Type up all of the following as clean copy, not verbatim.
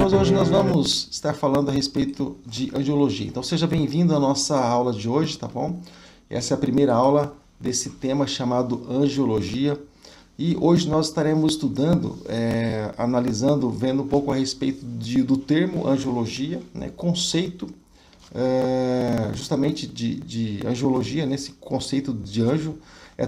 irmãos, hoje nós vamos estar falando a respeito de angiologia. Então seja bem-vindo à nossa aula de hoje, tá bom? Essa é a primeira aula desse tema chamado angiologia. E hoje nós estaremos estudando, analisando, vendo um pouco a respeito do termo angiologia, né? Conceito justamente de angiologia, nesse conceito de anjo,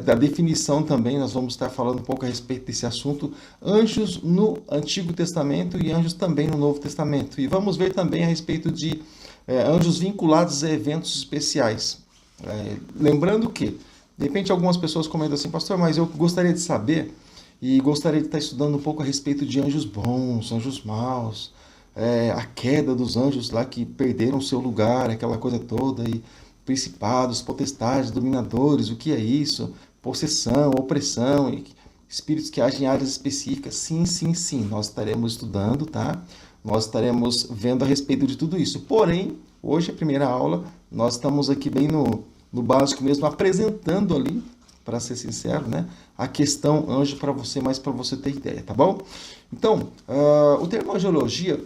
da definição também. Nós vamos estar falando um pouco a respeito desse assunto, anjos no Antigo Testamento e anjos também no Novo Testamento. E vamos ver também a respeito de anjos vinculados a eventos especiais. Lembrando que, de repente, algumas pessoas comentam assim: pastor, mas eu gostaria de saber e gostaria de estar estudando um pouco a respeito de anjos bons, anjos maus, a queda dos anjos lá que perderam seu lugar, aquela coisa toda, e principados, potestades, dominadores, o que é isso? Possessão, opressão, espíritos que agem em áreas específicas. Sim, nós estaremos estudando, tá? Nós estaremos vendo a respeito de tudo isso. Porém, hoje, a primeira aula, nós estamos aqui bem no básico mesmo, apresentando ali, para ser sincero, né, a questão anjo para você, mais para você ter ideia, tá bom? Então, o termo angiologia,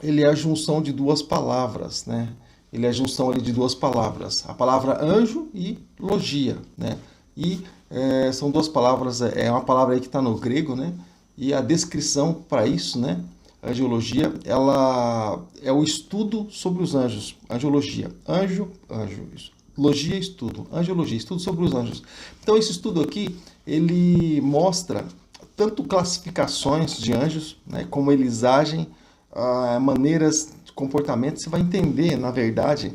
ele é a junção de duas palavras, né? Ele é a junção ali de duas palavras, a palavra anjo e logia, né? E são duas palavras, é uma palavra aí que está no grego, né? E a descrição para isso, né? Angiologia, ela é o estudo sobre os anjos. Angiologia, anjo, isso. Logia, estudo. Angiologia, estudo sobre os anjos. Então, esse estudo aqui, ele mostra tanto classificações de anjos, né? Como eles agem, maneiras de comportamento. Você vai entender, na verdade,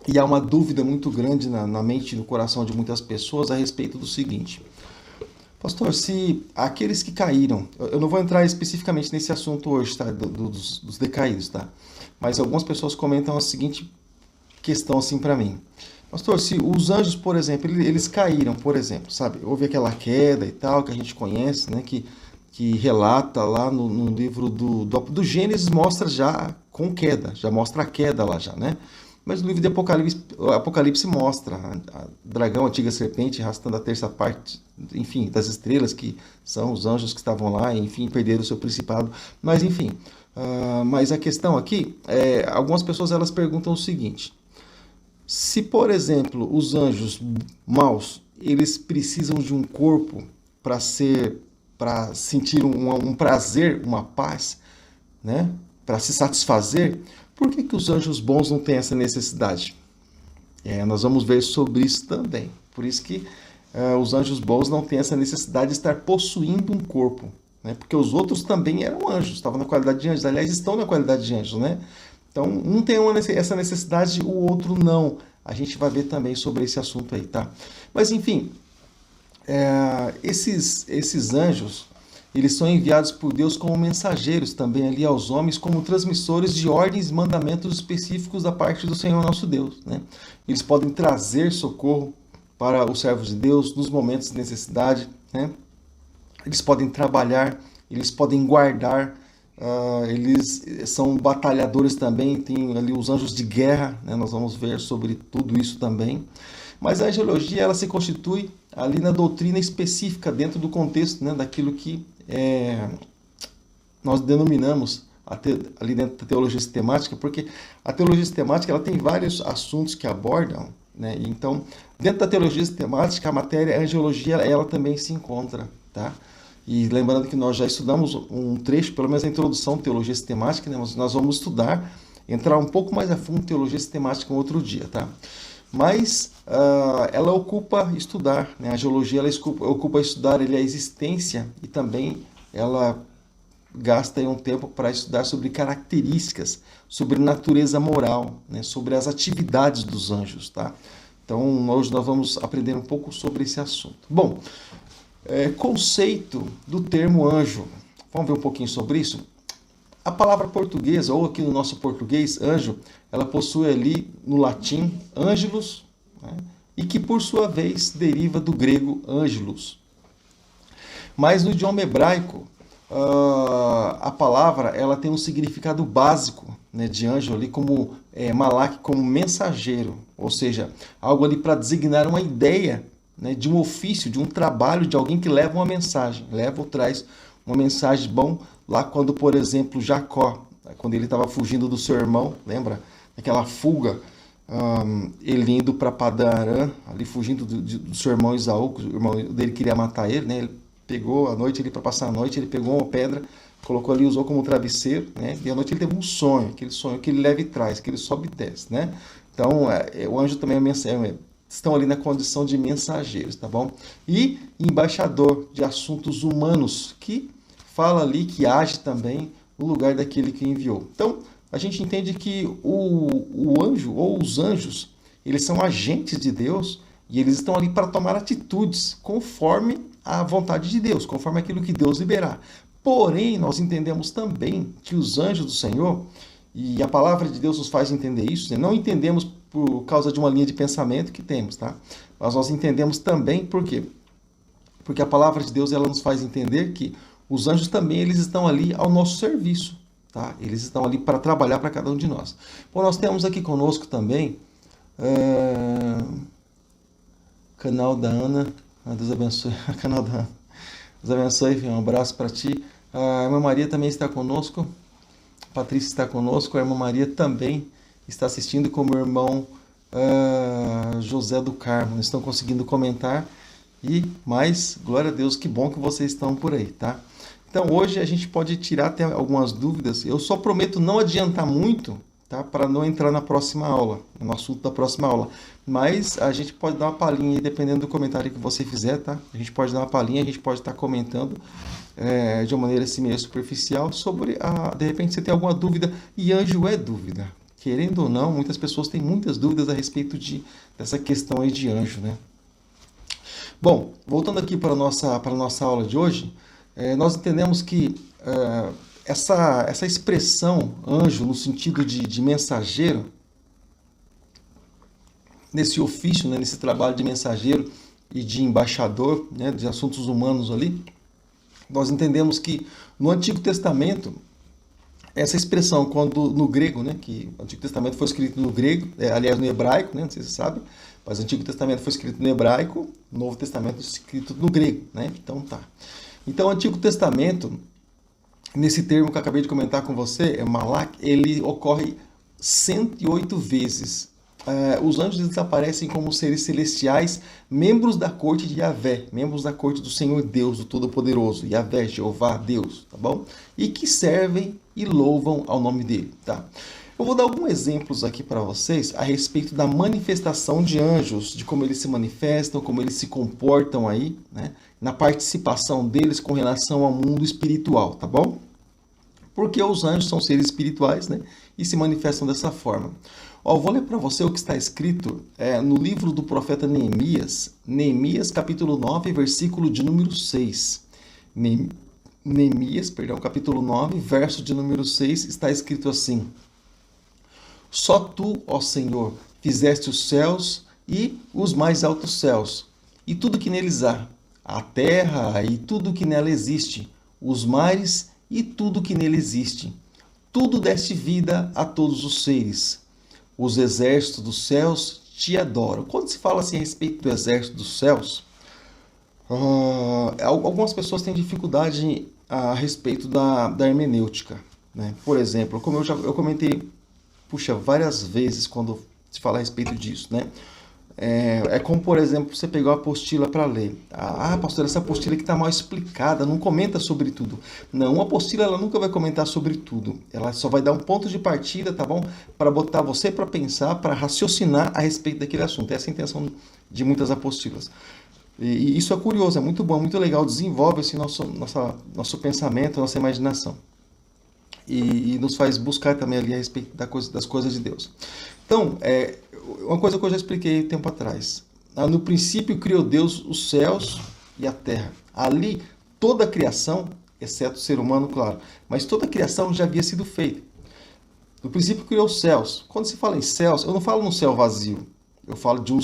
e há uma dúvida muito grande na mente e no coração de muitas pessoas a respeito do seguinte: pastor, se aqueles que caíram, eu não vou entrar especificamente nesse assunto hoje, tá? Dos decaídos, tá? Mas algumas pessoas comentam a seguinte questão assim para mim: pastor, se os anjos, por exemplo, eles caíram, por exemplo, sabe? Houve aquela queda e tal, que a gente conhece, né? Que relata lá no livro do Gênesis, mostra já com queda, já mostra a queda lá já, né? Mas no livro de Apocalipse mostra a dragão, a antiga serpente, arrastando a terça parte, enfim, das estrelas, que são os anjos que estavam lá, enfim, perderam o seu principado. Mas, enfim, mas a questão aqui, algumas pessoas elas perguntam o seguinte: se, por exemplo, os anjos maus, eles precisam de um corpo para sentir um prazer, uma paz, né? Para se satisfazer, por que os anjos bons não têm essa necessidade? Nós vamos ver sobre isso também. Por isso que os anjos bons não têm essa necessidade de estar possuindo um corpo, né? Porque os outros também eram anjos, estavam na qualidade de anjos, aliás, estão na qualidade de anjos, né? Então, um tem essa necessidade, o outro não. A gente vai ver também sobre esse assunto aí, tá? Mas, enfim, esses anjos, eles são enviados por Deus como mensageiros também ali aos homens, como transmissores de ordens e mandamentos específicos da parte do Senhor nosso Deus, né? Eles podem trazer socorro para os servos de Deus nos momentos de necessidade, né? Eles podem trabalhar, eles podem guardar, eles são batalhadores também, tem ali os anjos de guerra, né? Nós vamos ver sobre tudo isso também. Mas a angiologia, ela se constitui ali na doutrina específica, dentro do contexto, né, daquilo que nós denominamos ali dentro da teologia sistemática, porque a teologia sistemática ela tem vários assuntos que abordam, né? Então, dentro da teologia sistemática, a matéria a angiologia ela também se encontra, tá? E lembrando que nós já estudamos um trecho, pelo menos a introdução de teologia sistemática, né? Nós vamos estudar, entrar um pouco mais a fundo em teologia sistemática um outro dia, tá? Mas ela ocupa estudar, né? A angiologia ela ocupa estudar a existência, e também ela gasta aí um tempo para estudar sobre características, sobre natureza moral, né? Sobre as atividades dos anjos, tá? Então hoje nós vamos aprender um pouco sobre esse assunto. Bom, conceito do termo anjo. Vamos ver um pouquinho sobre isso? A palavra portuguesa, ou aqui no nosso português, anjo, ela possui ali no latim angelus, né? E que por sua vez deriva do grego angelos. Mas no idioma hebraico, a palavra ela tem um significado básico, né, de anjo ali como malak, como mensageiro, ou seja, algo ali para designar uma ideia, né, de um ofício, de um trabalho, de alguém que leva uma mensagem, leva ou traz uma mensagem lá quando, por exemplo, Jacó, quando ele estava fugindo do seu irmão, lembra? Aquela fuga, ele indo para Padã Arã, ali fugindo do seu irmão Esaú, que o irmão dele queria matar ele, né? Ele pegou à noite, para passar a noite, ele pegou uma pedra, colocou ali, usou como travesseiro, né? E à noite ele teve um sonho, aquele sonho que ele leva e traz, que ele sobe e desce, né? Então, o anjo também estão ali na condição de mensageiros, tá bom? E embaixador de assuntos humanos, que fala ali, que age também no lugar daquele que enviou. Então, a gente entende que o anjo, ou os anjos, eles são agentes de Deus e eles estão ali para tomar atitudes conforme a vontade de Deus, conforme aquilo que Deus liberar. Porém, nós entendemos também que os anjos do Senhor, e a palavra de Deus nos faz entender isso, né? Não entendemos por causa de uma linha de pensamento que temos, tá? Mas nós entendemos também por quê? Porque a palavra de Deus ela nos faz entender que os anjos também eles estão ali ao nosso serviço, tá? Eles estão ali para trabalhar para cada um de nós. Bom, nós temos aqui conosco também canal da Ana, Deus abençoe, canal da Ana, Deus abençoe, um abraço para ti. A irmã Maria também está conosco, a Patrícia está conosco, a irmã Maria também está assistindo, como o irmão José do Carmo, estão conseguindo comentar, mas glória a Deus, que bom que vocês estão por aí, tá? Então hoje a gente pode tirar até algumas dúvidas, eu só prometo não adiantar muito, tá? Para não entrar na próxima aula, no assunto da próxima aula, mas a gente pode dar uma palhinha aí, dependendo do comentário que você fizer, tá? A gente pode dar uma palhinha, a gente pode estar comentando de uma maneira assim meio superficial sobre, de repente você tem alguma dúvida, e anjo é dúvida. Querendo ou não, muitas pessoas têm muitas dúvidas a respeito dessa questão aí de anjo, né? Bom, voltando aqui para a nossa aula de hoje, nós entendemos que essa expressão anjo, no sentido de mensageiro, nesse ofício, né, nesse trabalho de mensageiro e de embaixador, né, de assuntos humanos ali, nós entendemos que no Antigo Testamento, essa expressão, quando no grego, né, que o Antigo Testamento foi escrito no grego, aliás no hebraico, né, não sei se você sabe, mas o Antigo Testamento foi escrito no hebraico, o Novo Testamento escrito no grego, né? Então tá. Então o Antigo Testamento, nesse termo que eu acabei de comentar com você, Malak, ele ocorre 108 vezes. Os anjos eles aparecem como seres celestiais, membros da corte de Yahvé, membros da corte do Senhor Deus, do Todo-Poderoso, Yahvé, Jeová, Deus, tá bom? E que servem e louvam ao nome dele, tá? Eu vou dar alguns exemplos aqui para vocês a respeito da manifestação de anjos, de como eles se manifestam, como eles se comportam aí, né? Na participação deles com relação ao mundo espiritual, tá bom? Porque os anjos são seres espirituais, né? E se manifestam dessa forma. Eu vou ler para você o que está escrito no livro do profeta Neemias, Neemias capítulo 9, versículo de número 6. Neemias, capítulo 9, verso de número 6, está escrito assim: Só tu, ó Senhor, fizeste os céus e os mais altos céus, e tudo que neles há, a terra e tudo que nela existe, os mares e tudo que nele existe. Tudo deste vida a todos os seres. Os exércitos dos céus te adoram. Quando se fala assim a respeito do exército dos céus, algumas pessoas têm dificuldade a respeito da hermenêutica, né? Por exemplo, como eu comentei várias vezes quando se fala a respeito disso, né? Como, por exemplo, você pegou a apostila para ler. Pastor, essa apostila que está mal explicada, não comenta sobre tudo. Não, uma apostila ela nunca vai comentar sobre tudo. Ela só vai dar um ponto de partida, tá bom? Para botar você para pensar, para raciocinar a respeito daquele assunto. Essa é a intenção de muitas apostilas. E isso é curioso, é muito bom, muito legal. Desenvolve esse nosso pensamento, nossa imaginação. E nos faz buscar também ali a respeito das coisas de Deus. Então, uma coisa que eu já expliquei tempo atrás. No princípio criou Deus os céus e a terra. Ali, toda a criação, exceto o ser humano, claro, mas toda a criação já havia sido feita. No princípio criou os céus. Quando se fala em céus, eu não falo num céu vazio. Eu falo de um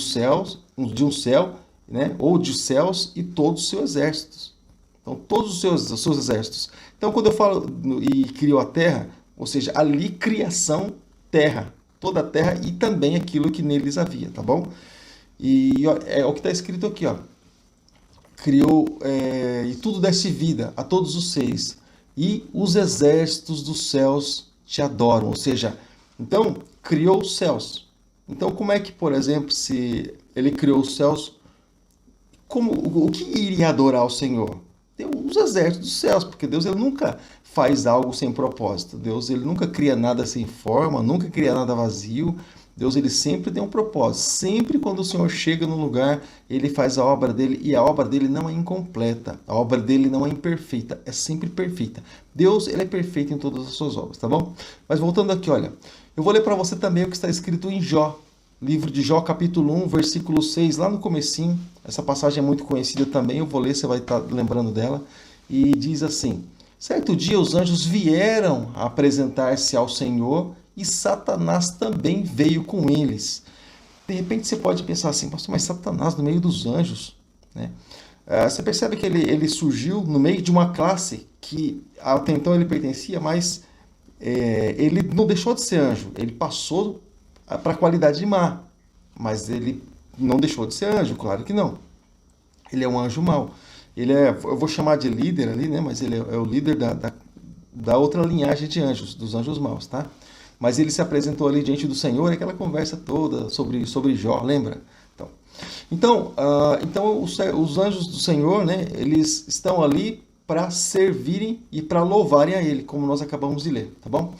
céu, né, ou de céus e todos os seus exércitos. Então, todos os seus exércitos. Então, quando eu falo e criou a terra, ou seja, ali criação, terra. Toda a terra e também aquilo que neles havia, tá bom? E é o que está escrito aqui, ó. Criou e tudo desse vida a todos os seres. e os exércitos dos céus te adoram. Ou seja, então, criou os céus. Então, como é que, por exemplo, se ele criou os céus, o que iria adorar o Senhor? Tem os exércitos dos céus, porque Deus ele nunca faz algo sem propósito. Deus ele nunca cria nada sem forma, nunca cria nada vazio. Deus ele sempre tem um propósito. Sempre quando o Senhor chega no lugar, ele faz a obra dele e a obra dele não é incompleta. A obra dele não é imperfeita, é sempre perfeita. Deus ele é perfeito em todas as suas obras, tá bom? Mas voltando aqui, olha, eu vou ler para você também o que está escrito em Jó. Livro de Jó, capítulo 1, versículo 6, lá no comecinho. Essa passagem é muito conhecida também, eu vou ler, você vai estar lembrando dela. E diz assim: certo dia os anjos vieram apresentar-se ao Senhor e Satanás também veio com eles. De repente você pode pensar assim, pastor, mas Satanás no meio dos anjos, né? Você percebe que ele surgiu no meio de uma classe que até então ele pertencia, mas ele não deixou de ser anjo, ele passou para a qualidade de má, mas ele não deixou de ser anjo, claro que não. Ele é um anjo mau. Ele eu vou chamar de líder ali, né? Mas ele é o líder da outra linhagem de anjos, dos anjos maus, tá? Mas ele se apresentou ali diante do Senhor, aquela conversa toda sobre Jó, lembra? Então os anjos do Senhor, né? Eles estão ali para servirem e para louvarem a Ele, como nós acabamos de ler, tá bom?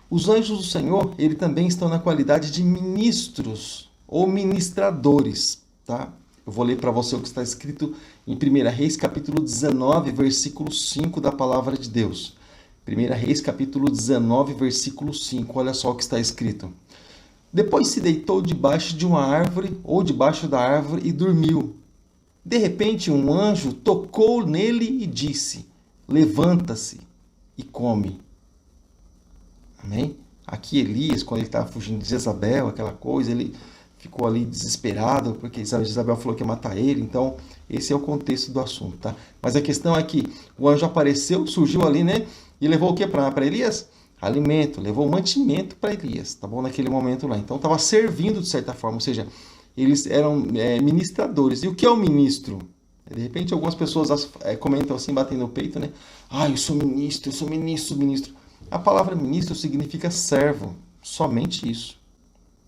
Os anjos do Senhor, eles também estão na qualidade de ministros ou ministradores, tá? Eu vou ler para você o que está escrito em 1 Reis, capítulo 19, versículo 5 da palavra de Deus. 1 Reis, capítulo 19, versículo 5. Olha só o que está escrito. Depois se deitou debaixo de uma árvore ou debaixo da árvore e dormiu. De repente um anjo tocou nele e disse: levanta-se e come. Amém? Aqui Elias, quando ele estava fugindo de Jezabel, aquela coisa, ele ficou ali desesperado, porque Jezabel falou que ia matar ele. Então, esse é o contexto do assunto, tá? Mas a questão é que o anjo apareceu, surgiu ali, né? E levou o que para Elias? Alimento, levou mantimento para Elias, tá bom? Naquele momento lá. Então, estava servindo de certa forma, ou seja, eles eram ministradores. E o que é o ministro? De repente, algumas pessoas comentam assim, batem no peito, né? Ah, eu sou ministro. A palavra ministro significa servo, somente isso.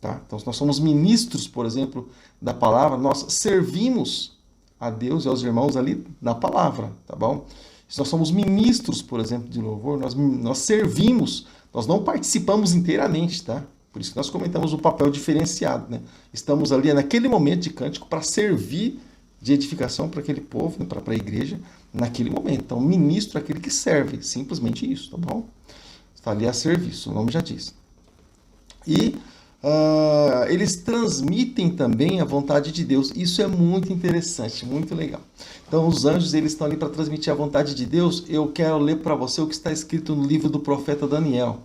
Tá? Então, se nós somos ministros, por exemplo, da palavra, nós servimos a Deus e aos irmãos ali na palavra, tá bom? Se nós somos ministros, por exemplo, de louvor, nós servimos, nós não participamos inteiramente, tá? Por isso que nós comentamos o papel diferenciado, né? Estamos ali naquele momento de cântico para servir de edificação para aquele povo, né? Para a igreja, naquele momento. Então, ministro é aquele que serve, simplesmente isso, tá bom? Está ali a serviço, o nome já diz. E eles transmitem também a vontade de Deus. Isso é muito interessante, muito legal. Então, os anjos eles estão ali para transmitir a vontade de Deus. Eu quero ler para você o que está escrito no livro do profeta Daniel.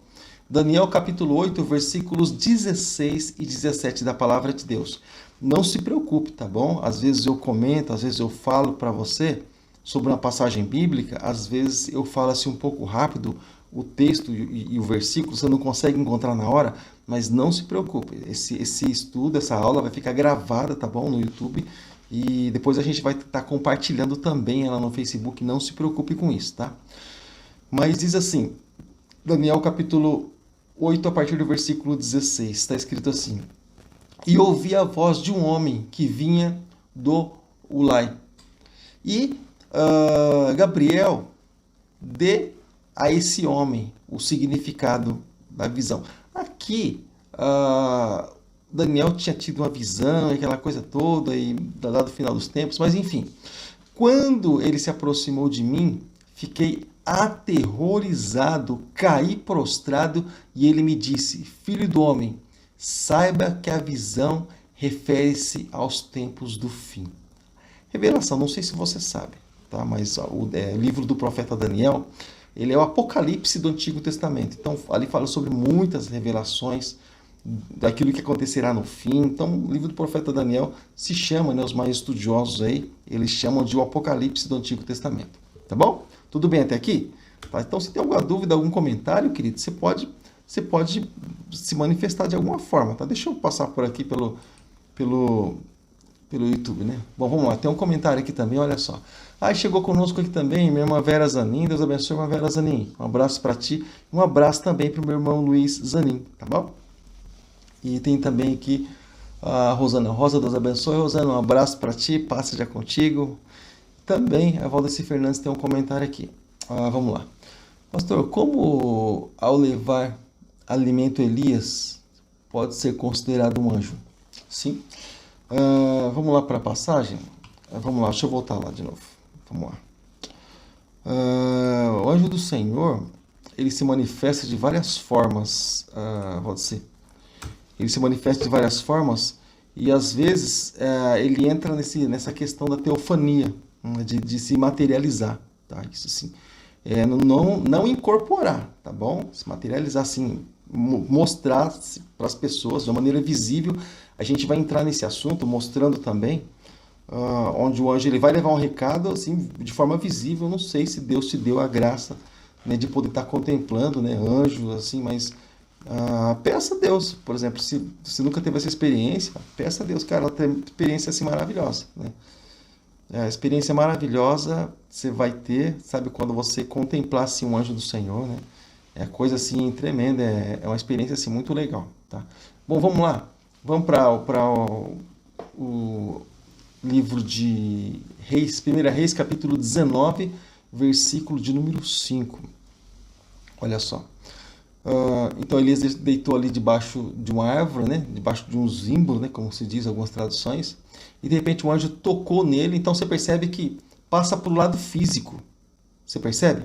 Daniel, capítulo 8, versículos 16 e 17 da palavra de Deus. Não se preocupe, tá bom? Às vezes eu comento, às vezes eu falo para você sobre uma passagem bíblica, às vezes eu falo assim um pouco rápido, o texto e o versículo você não consegue encontrar na hora, mas não se preocupe, esse estudo, essa aula vai ficar gravada, tá bom, no YouTube, e depois a gente vai estar compartilhando também ela no Facebook, não se preocupe com isso, tá? Mas diz assim, Daniel capítulo 8, a partir do versículo 16, está escrito assim: e ouvi a voz de um homem que vinha do Ulai, e Gabriel dê a esse homem o significado da visão. Aqui, Daniel tinha tido uma visão, aquela coisa toda, e dado o final dos tempos, mas enfim. Quando ele se aproximou de mim, fiquei aterrorizado, caí prostrado, e ele me disse: filho do homem, saiba que a visão refere-se aos tempos do fim. Revelação, não sei se você sabe, tá? Mas o livro do profeta Daniel, ele é o Apocalipse do Antigo Testamento. Então, ali fala sobre muitas revelações daquilo que acontecerá no fim. Então, o livro do profeta Daniel se chama, né, os mais estudiosos aí, eles chamam de o Apocalipse do Antigo Testamento. Tá bom? Tudo bem até aqui? Tá? Então, se tem alguma dúvida, algum comentário, querido, você pode se manifestar de alguma forma, tá? Deixa eu passar por aqui pelo YouTube, né? Bom, vamos lá. Tem um comentário aqui também, olha só. Ah, chegou conosco aqui também minha irmã Vera Zanin. Deus abençoe, irmã Vera Zanin. Um abraço para ti. Um abraço também para o meu irmão Luiz Zanin, tá bom? E tem também aqui a Rosana. Rosa, Deus abençoe. Rosana, um abraço para ti. Paz seja contigo. Também a Valdeci Fernandes tem um comentário aqui. Vamos lá. Pastor, como ao levar alimento Elias pode ser considerado um anjo? Sim. Vamos lá para a passagem? Vamos lá, deixa eu voltar lá de novo. Vamos lá. O anjo do Senhor, ele se manifesta de várias formas, Valdeci. Ele se manifesta de várias formas e às vezes ele entra nessa questão da teofania, de se materializar, tá? Isso sim. Não incorporar, tá bom? Se materializar assim, mostrar para as pessoas de uma maneira visível. A gente vai entrar nesse assunto mostrando também onde o anjo ele vai levar um recado assim de forma visível. Não sei se Deus te deu a graça, né, de poder estar contemplando, né, anjos assim, mas peça a Deus, por exemplo, se você nunca teve essa experiência, peça a Deus, cara, ela tem uma experiência assim maravilhosa, né? A experiência maravilhosa você vai ter, sabe, quando você contemplar assim, um anjo do Senhor, né? É coisa assim tremenda, é uma experiência assim muito legal, tá? Bom, vamos lá, vamos para o livro de Reis, 1 Reis, capítulo 19, versículo de número 5. Olha só. Então Elias deitou ali debaixo de uma árvore, né? Debaixo de um zimbro, né? Como se diz em algumas traduções. E de repente um anjo tocou nele. Então você percebe que passa para o lado físico. Você percebe?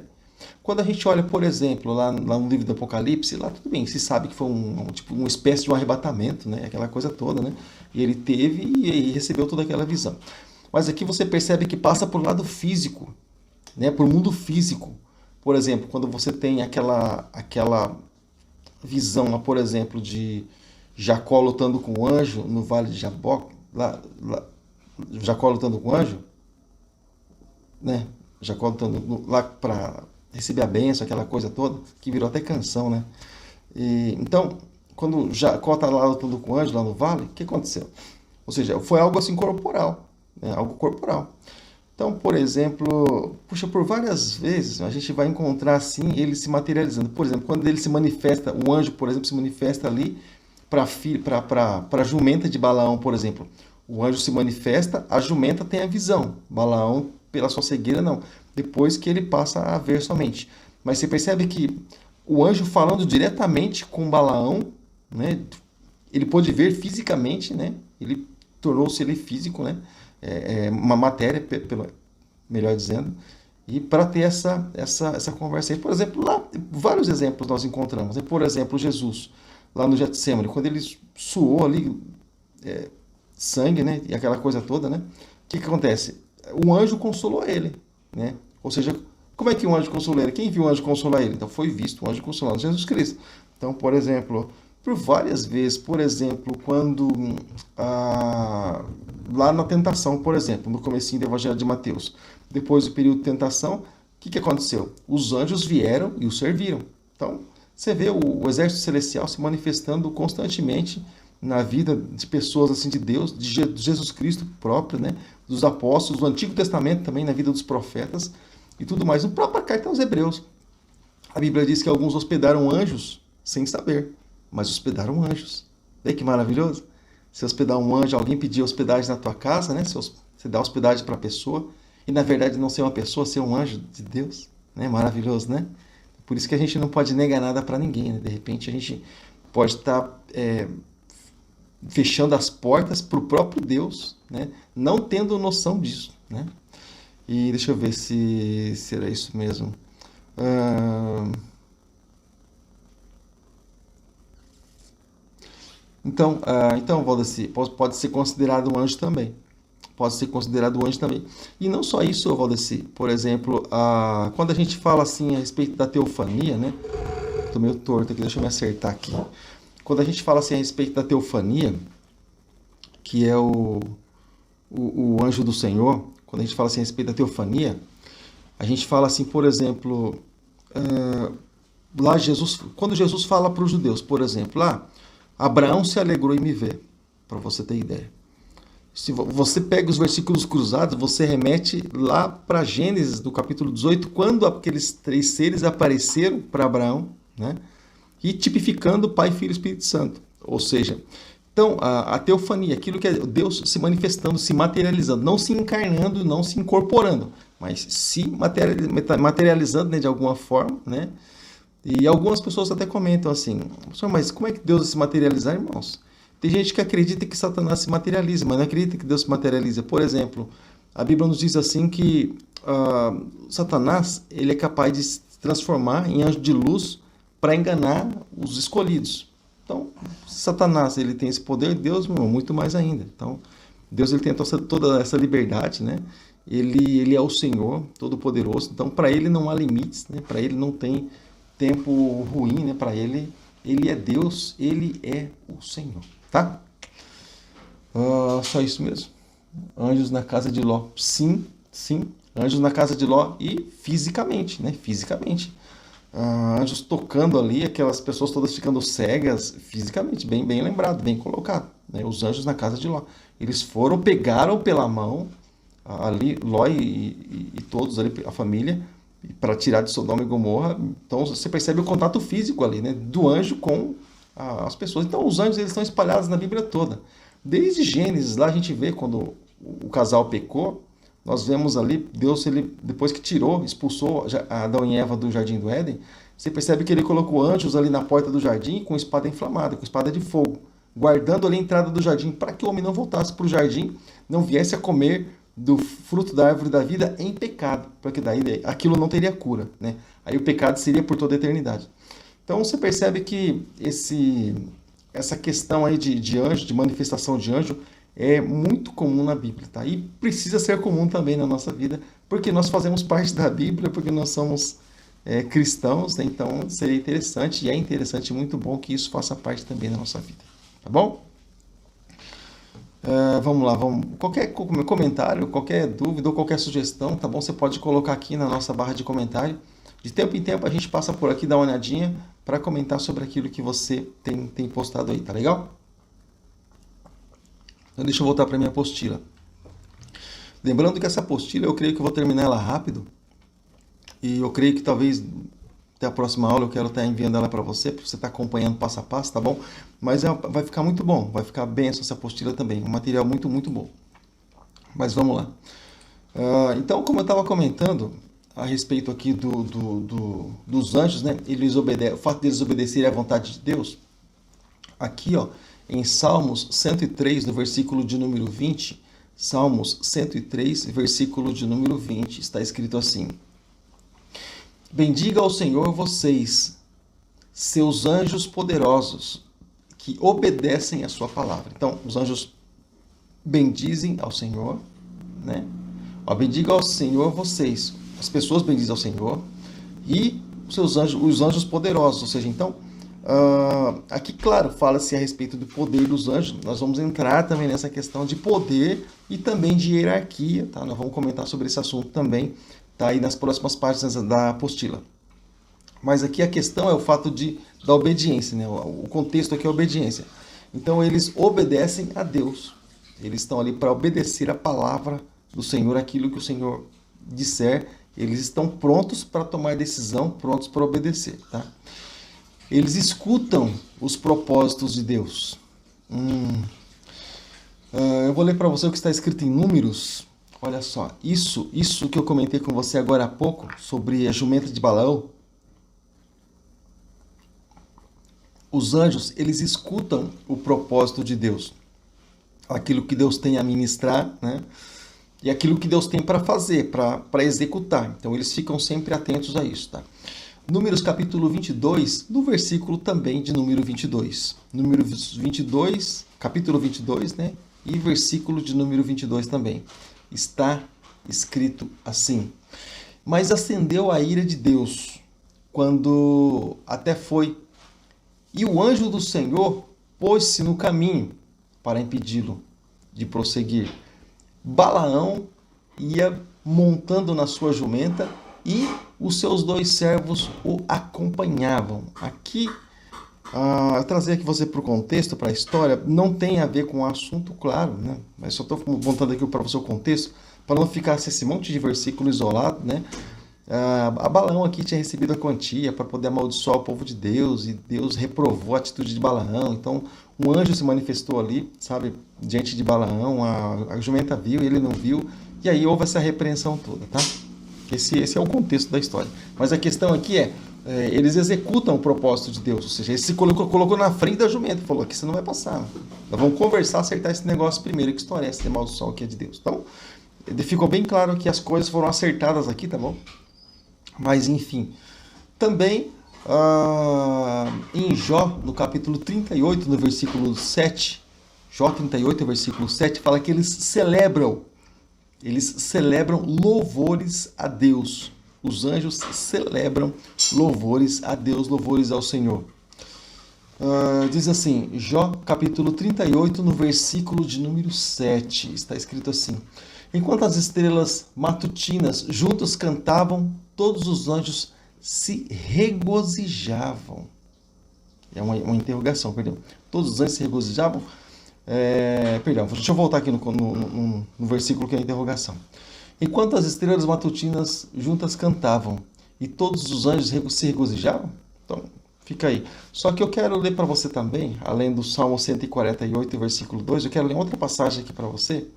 Quando a gente olha, por exemplo, lá no livro do Apocalipse, lá tudo bem, se sabe que foi tipo, uma espécie de um arrebatamento, né? Aquela coisa toda, né? E ele teve e recebeu toda aquela visão. Mas aqui você percebe que passa para o lado físico, né? Para o mundo físico. Por exemplo, quando você tem aquela visão, por exemplo, de Jacó lutando com o anjo no vale de Jaboque, Jacó lutando com o anjo, né? Jacó lutando lá para receber a bênção, aquela coisa toda, que virou até canção, né? Então, quando Jacó está lá lutando com o anjo, lá no vale, o que aconteceu? Ou seja, foi algo assim corporal, né? Algo corporal. Então, por exemplo, por várias vezes a gente vai encontrar assim ele se materializando. Por exemplo, quando ele se manifesta, o anjo, por exemplo, se manifesta ali para a jumenta de Balaão, por exemplo. O anjo se manifesta, a jumenta tem a visão. Balaão, pela sua cegueira, não. Depois que ele passa a ver somente. Mas você percebe que o anjo falando diretamente com Balaão, né, ele pôde ver fisicamente, né, ele tornou-se ele físico, né, uma matéria, melhor dizendo, e para ter essa conversa aí. Por exemplo, lá, vários exemplos nós encontramos. Né? Por exemplo, Jesus, lá no Getsemane, quando ele suou ali sangue, né, e aquela coisa toda, né, o que acontece? O anjo consolou ele, né? Ou seja, como é que um anjo consolou ele? Quem viu o anjo consolar ele? Então foi visto o anjo consolando Jesus Cristo. Então, por exemplo, por várias vezes, por exemplo, quando lá na tentação, por exemplo, no comecinho do Evangelho de Mateus, depois do período de tentação, o que aconteceu? Os anjos vieram e o serviram. Então, você vê o exército celestial se manifestando constantemente na vida de pessoas assim de Deus, de Jesus Cristo próprio, né? Dos apóstolos, do Antigo Testamento também, na vida dos profetas e tudo mais. No próprio carta aos Hebreus, a Bíblia diz que alguns hospedaram anjos sem saber, mas hospedaram anjos. Vê que maravilhoso? Se hospedar um anjo, alguém pedir hospedagem na tua casa, né? Você dá hospedagem para a pessoa, e na verdade não ser uma pessoa, ser um anjo de Deus, né? Maravilhoso, né? Por isso que a gente não pode negar nada para ninguém, né? De repente a gente pode estar fechando as portas para o próprio Deus, né? Não tendo noção disso, né? E deixa eu ver se era isso mesmo. Então, Valdeci, pode ser considerado um anjo também. Pode ser considerado um anjo também. E não só isso, Valdeci. Por exemplo, quando a gente fala assim a respeito da teofania, né? Tô meio torto aqui, deixa eu me acertar aqui. Quando a gente fala assim a respeito da teofania, que é o anjo do Senhor, quando a gente fala assim a respeito da teofania, a gente fala assim, por exemplo, lá quando Jesus fala para os judeus, por exemplo, Abraão se alegrou em me ver, para você ter ideia. Se você pega os versículos cruzados, você remete lá para Gênesis, do capítulo 18, quando aqueles três seres apareceram para Abraão, né? E tipificando Pai, Filho e Espírito Santo. Ou seja, então a teofania, aquilo que é Deus se manifestando, se materializando, não se encarnando, não se incorporando, mas se materializando, né, de alguma forma, né? E algumas pessoas até comentam assim, mas como é que Deus vai se materializar, irmãos? Tem gente que acredita que Satanás se materializa, mas não acredita que Deus se materializa. Por exemplo, a Bíblia nos diz assim que Satanás ele é capaz de se transformar em anjo de luz para enganar os escolhidos. Então, se Satanás ele tem esse poder, Deus, meu irmão, muito mais ainda. Então, Deus ele tem toda essa liberdade, né? Ele é o Senhor Todo-Poderoso. Então, para ele não há limites, né? Para ele não tem tempo ruim, né? Para ele é Deus, ele é o Senhor. Tá? Só isso mesmo. Anjos na casa de Ló. Sim, sim. Anjos na casa de Ló e fisicamente, né? Fisicamente. Anjos tocando ali, aquelas pessoas todas ficando cegas fisicamente. Bem lembrado, bem colocado. Né? Os anjos na casa de Ló. Eles pegaram pela mão ali, Ló e todos ali, a família, para tirar de Sodoma e Gomorra. Então você percebe o contato físico ali, né? Do anjo com as pessoas. Então os anjos eles estão espalhados na Bíblia toda. Desde Gênesis, lá a gente vê quando o casal pecou, nós vemos ali, Deus, ele, depois que expulsou Adão e Eva do Jardim do Éden, você percebe que ele colocou anjos ali na porta do jardim com espada inflamada, com espada de fogo, guardando ali a entrada do jardim, para que o homem não voltasse para o jardim, não viesse a comer do fruto da árvore da vida em pecado, porque daí aquilo não teria cura, né? Aí o pecado seria por toda a eternidade. Então você percebe que essa questão aí de anjo, de manifestação de anjo, é muito comum na Bíblia, tá? E precisa ser comum também na nossa vida, porque nós fazemos parte da Bíblia, porque nós somos cristãos, né? Então seria interessante, e é interessante, muito bom que isso faça parte também da nossa vida, tá bom? Vamos lá, qualquer comentário, qualquer dúvida ou qualquer sugestão, tá bom? Você pode colocar aqui na nossa barra de comentário. De tempo em tempo a gente passa por aqui, dá uma olhadinha para comentar sobre aquilo que você tem postado aí, tá legal? Então deixa eu voltar para minha apostila. Lembrando que essa apostila eu creio que eu vou terminar ela rápido, e eu creio que talvez até a próxima aula eu quero estar enviando ela para você estar acompanhando passo a passo, tá bom? Mas vai ficar muito bom, vai ficar bem essa apostila também, um material muito, muito bom. Mas vamos lá. Então, como eu estava comentando a respeito aqui dos anjos, né? O fato deles obedecerem à vontade de Deus, aqui, ó, em Salmos 103, no versículo de número 20, Salmos 103, versículo de número 20, está escrito assim: Bendiga ao Senhor vocês, seus anjos poderosos, que obedecem a sua palavra. Então, os anjos bendizem ao Senhor, né? Bendiga ao Senhor vocês, as pessoas bendizem ao Senhor, e os anjos poderosos, ou seja, então, aqui, claro, fala-se a respeito do poder dos anjos. Nós vamos entrar também nessa questão de poder e também de hierarquia, tá? Nós vamos comentar sobre esse assunto também, tá aí nas próximas páginas da apostila. Mas aqui a questão é o fato da obediência, né? O contexto aqui é a obediência. Então eles obedecem a Deus. Eles estão ali para obedecer a palavra do Senhor, aquilo que o Senhor disser. Eles estão prontos para tomar decisão, prontos para obedecer, tá? Eles escutam os propósitos de Deus. Eu vou ler para você o que está escrito em Números. Olha só, isso que eu comentei com você agora há pouco, sobre a jumenta de Balaão. Os anjos, eles escutam o propósito de Deus. Aquilo que Deus tem a ministrar, né? E aquilo que Deus tem para fazer, para executar. Então, eles ficam sempre atentos a isso, tá? Números capítulo 22, no versículo também de número 22. Números 22, capítulo 22, né? E versículo de número 22 também. Está escrito assim: Mas acendeu a ira de Deus, quando até foi, e o anjo do Senhor pôs-se no caminho para impedi-lo de prosseguir. Balaão ia montando na sua jumenta e os seus 2 servos o acompanhavam. Aqui Eu trazer aqui você para o contexto, para a história, não tem a ver com o assunto, claro, né? Mas só estou montando aqui para você o contexto, para não ficar esse monte de versículo isolado, né? A Balaão aqui tinha recebido a quantia para poder amaldiçoar o povo de Deus, e Deus reprovou a atitude de Balaão. Então, um anjo se manifestou ali, sabe, diante de Balaão, a jumenta viu e ele não viu, e aí houve essa repreensão toda, tá? Esse é o contexto da história. Mas a questão aqui eles executam o propósito de Deus, ou seja, ele se colocou na frente da jumenta e falou: aqui você não vai passar. Nós vamos conversar, acertar esse negócio primeiro, que história é essa de maldição aqui é de Deus. Então, ficou bem claro que as coisas foram acertadas aqui, tá bom? Mas, enfim, também em Jó, no capítulo 38, no versículo 7, Jó 38, versículo 7, fala que eles celebram louvores a Deus. Os anjos celebram louvores a Deus, louvores ao Senhor. Diz assim, Jó capítulo 38, no versículo de número 7, está escrito assim: enquanto as estrelas matutinas juntas cantavam, todos os anjos se regozijavam. É uma interrogação, perdão. Todos os anjos se regozijavam? Perdão, deixa eu voltar aqui no versículo que é a interrogação. Enquanto as estrelas matutinas juntas cantavam, e todos os anjos se regozijavam? Então, fica aí. Só que eu quero ler para você também, além do Salmo 148, versículo 2, eu quero ler outra passagem aqui para você.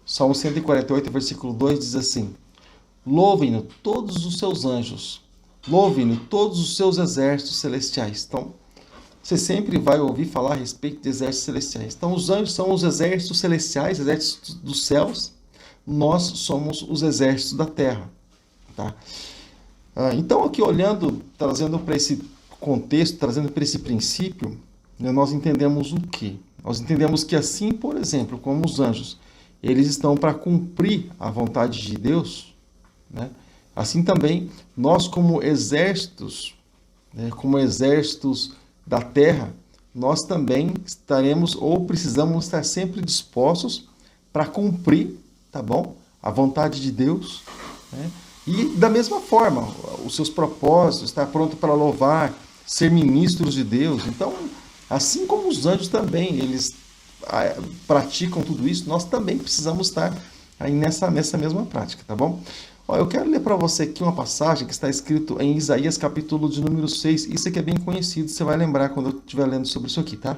Salmo 148, versículo 2 diz assim: louvem-no todos os seus anjos, louvem-no todos os seus exércitos celestiais. Então, você sempre vai ouvir falar a respeito de exércitos celestiais. Então, os anjos são os exércitos celestiais, exércitos dos céus. Nós somos os exércitos da terra. Tá? Então, aqui olhando, trazendo para esse contexto, trazendo para esse princípio, né, nós entendemos o quê? Nós entendemos que assim, por exemplo, como os anjos, eles estão para cumprir a vontade de Deus, né? Assim também, nós como exércitos, né, como exércitos da terra, nós também estaremos ou precisamos estar sempre dispostos para cumprir, tá bom? A vontade de Deus, né? E da mesma forma, os seus propósitos, estar pronto para louvar, ser ministros de Deus. Então, assim como os anjos também, eles praticam tudo isso, nós também precisamos estar aí nessa mesma prática, tá bom? Eu quero ler para você aqui uma passagem que está escrito em Isaías, capítulo de número 6. Isso aqui é bem conhecido, você vai lembrar quando eu estiver lendo sobre isso aqui, tá?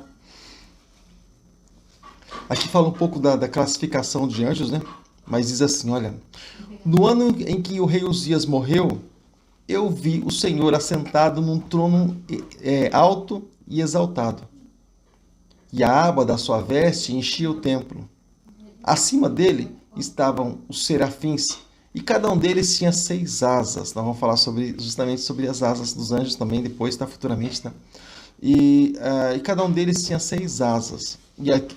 Aqui fala um pouco da classificação de anjos, né? Mas diz assim, olha: no ano em que o rei Uzias morreu, eu vi o Senhor assentado num trono alto e exaltado, e a aba da sua veste enchia o templo. Acima dele estavam os serafins, e cada um deles tinha 6 asas. Nós vamos falar justamente sobre as asas dos anjos também depois, tá? Futuramente, tá? E cada um deles tinha 6 asas.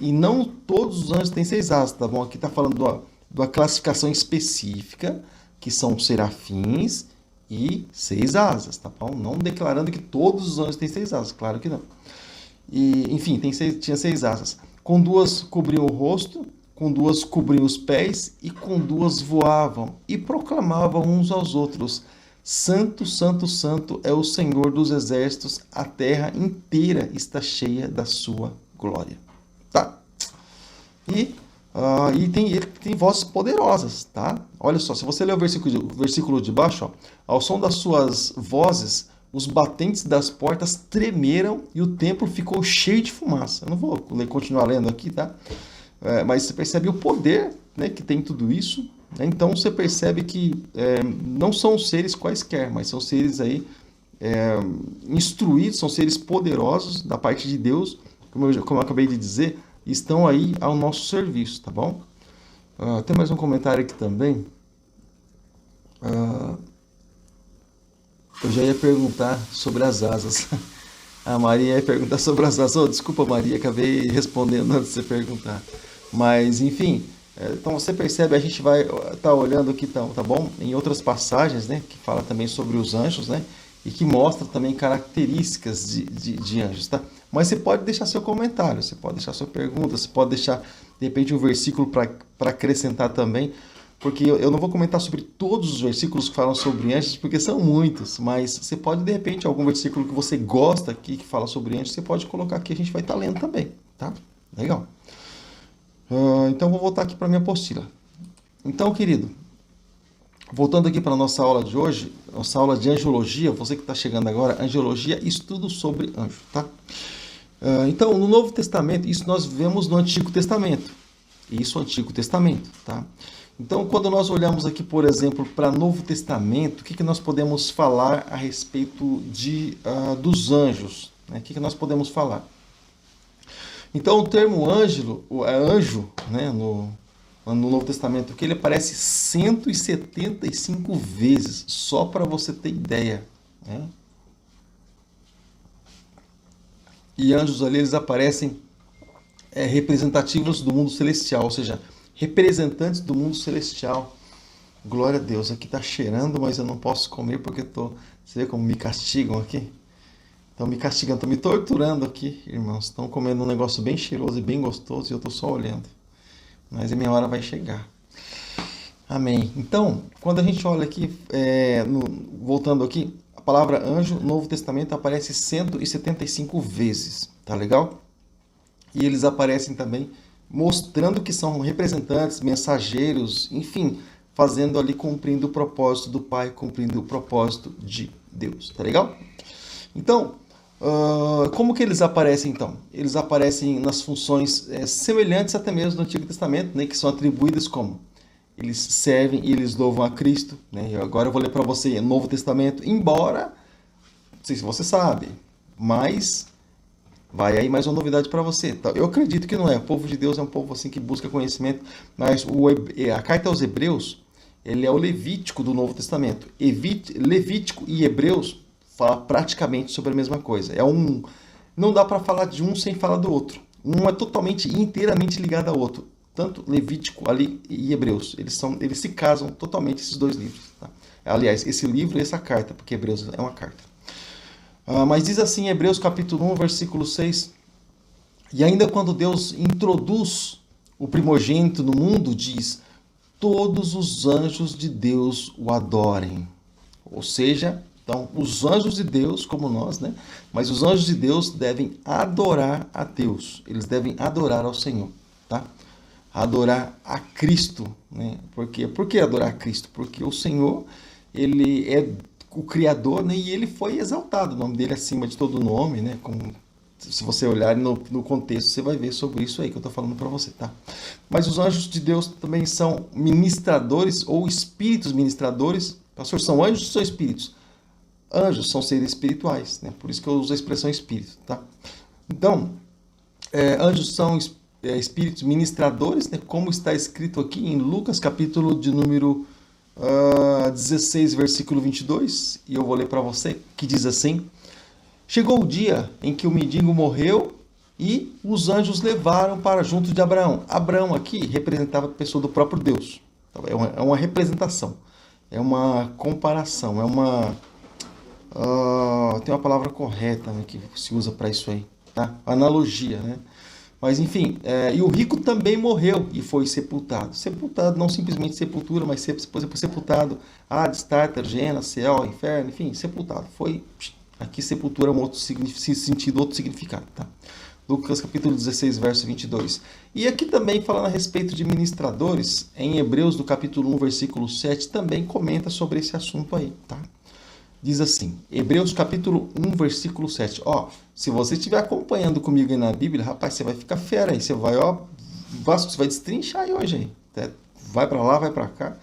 E não todos os anjos têm 6 asas, tá bom? Aqui está falando de uma classificação específica, que são serafins e 6 asas, tá bom? Não declarando que todos os anjos têm 6 asas, claro que não. E, enfim, tinha 6 asas. Com 2 cobriam o rosto, com 2 cobriam os pés, e com 2 voavam, e proclamavam uns aos outros: Santo, Santo, Santo é o Senhor dos exércitos, a terra inteira está cheia da sua glória. Tá? E ele tem vozes poderosas, tá? Olha só, se você ler o versículo de baixo, ó, ao som das suas vozes, os batentes das portas tremeram e o templo ficou cheio de fumaça. Eu não vou continuar lendo aqui, tá? Mas você percebe o poder, né, que tem tudo isso, né? Então você percebe que não são seres quaisquer, mas são seres aí instruídos, são seres poderosos da parte de Deus, como eu acabei de dizer, estão aí ao nosso serviço, tá bom? Tem mais um comentário aqui também. Eu já ia perguntar sobre as asas. A Maria ia perguntar sobre as asas. Desculpa, Maria, acabei respondendo antes de você perguntar. Mas, enfim, então você percebe, a gente vai estar olhando aqui, tá bom? Em outras passagens, né, que fala também sobre os anjos, né, e que mostra também características de anjos, tá? Mas você pode deixar seu comentário, você pode deixar sua pergunta, você pode deixar, de repente, um versículo para acrescentar também. porque eu não vou comentar sobre todos os versículos que falam sobre anjos, porque são muitos, mas você pode, de repente, algum versículo que você gosta aqui, que fala sobre anjos, você pode colocar aqui, a gente vai estar lendo também, tá? Legal. Então, vou voltar aqui para a minha apostila. Então, querido, voltando aqui para a nossa aula de hoje, nossa aula de angiologia, você que está chegando agora, angiologia, estudo sobre anjo, tá? Então, no Novo Testamento, isso nós vemos no Antigo Testamento. Isso, Antigo Testamento, tá? Então, quando nós olhamos aqui, por exemplo, para o Novo Testamento, o que nós podemos falar a respeito dos anjos? Né? O que nós podemos falar? Então, o termo anjo, né, no Novo Testamento, que ele aparece 175 vezes, só para você ter ideia, né? E anjos ali, eles aparecem representativos do mundo celestial, ou seja, representantes do mundo celestial. Glória a Deus, aqui está cheirando, mas eu não posso comer porque você vê como me castigam aqui? Estão me castigando, estão me torturando aqui, irmãos. Estão comendo um negócio bem cheiroso e bem gostoso e eu estou só olhando. Mas a minha hora vai chegar. Amém. Então, quando a gente olha aqui, voltando aqui, a palavra anjo no Novo Testamento aparece 175 vezes, tá legal? E eles aparecem também mostrando que são representantes, mensageiros, enfim, fazendo ali, cumprindo o propósito do Pai, cumprindo o propósito de Deus, tá legal? Então, como que eles aparecem então? Eles aparecem nas funções semelhantes até mesmo do Antigo Testamento, né, que são atribuídas como eles servem e eles louvam a Cristo, né? Agora eu vou ler para você Novo Testamento, embora, não sei se você sabe, mas vai aí mais uma novidade para você. Eu acredito que não é. O povo de Deus é um povo assim que busca conhecimento, mas a carta aos Hebreus, ele é o Levítico do Novo Testamento. Levítico e Hebreus falam praticamente sobre a mesma coisa. Não dá para falar de um sem falar do outro. Um é totalmente e inteiramente ligado ao outro. Tanto Levítico ali e Hebreus, eles se casam totalmente, esses dois livros. Tá? Aliás, esse livro e essa carta, porque Hebreus é uma carta. Mas diz assim em Hebreus capítulo 1, versículo 6, e ainda quando Deus introduz o primogênito no mundo, diz, todos os anjos de Deus o adorem. Ou seja, então, os anjos de Deus, como nós, né? Mas os anjos de Deus devem adorar a Deus, eles devem adorar ao Senhor, tá? Adorar a Cristo, né? Por quê? Por que adorar a Cristo? Porque o Senhor, ele é o Criador, né? E ele foi exaltado, o nome dele acima de todo nome, né? Se você olhar no contexto, você vai ver sobre isso aí que eu estou falando para você, tá? Mas os anjos de Deus também são ministradores ou espíritos ministradores. Pastor, são anjos ou são espíritos? Anjos são seres espirituais, né? Por isso que eu uso a expressão espírito, tá? Então, anjos são espíritos ministradores, né? Como está escrito aqui em Lucas, capítulo de número 16, versículo 22, e eu vou ler para você, que diz assim, chegou o dia em que o mendigo morreu e os anjos levaram para junto de Abraão. Abraão aqui representava a pessoa do próprio Deus. É uma representação, é uma comparação, tem uma palavra correta, né, que se usa para isso aí, tá? Analogia, né? Mas enfim, e o rico também morreu e foi sepultado. Sepultado, não simplesmente sepultura, mas sepultado, Hades, Tártaro, Gênesis, céu, inferno, enfim, sepultado. Aqui sepultura é um outro sentido, outro significado, tá? Lucas capítulo 16, verso 22. E aqui também falando a respeito de ministradores, em Hebreus do capítulo 1, versículo 7, também comenta sobre esse assunto aí, tá? Diz assim, Hebreus capítulo 1, versículo 7. Se você estiver acompanhando comigo aí na Bíblia, rapaz, você vai ficar fera aí. Você vai destrinchar aí hoje aí. Vai para lá, vai para cá.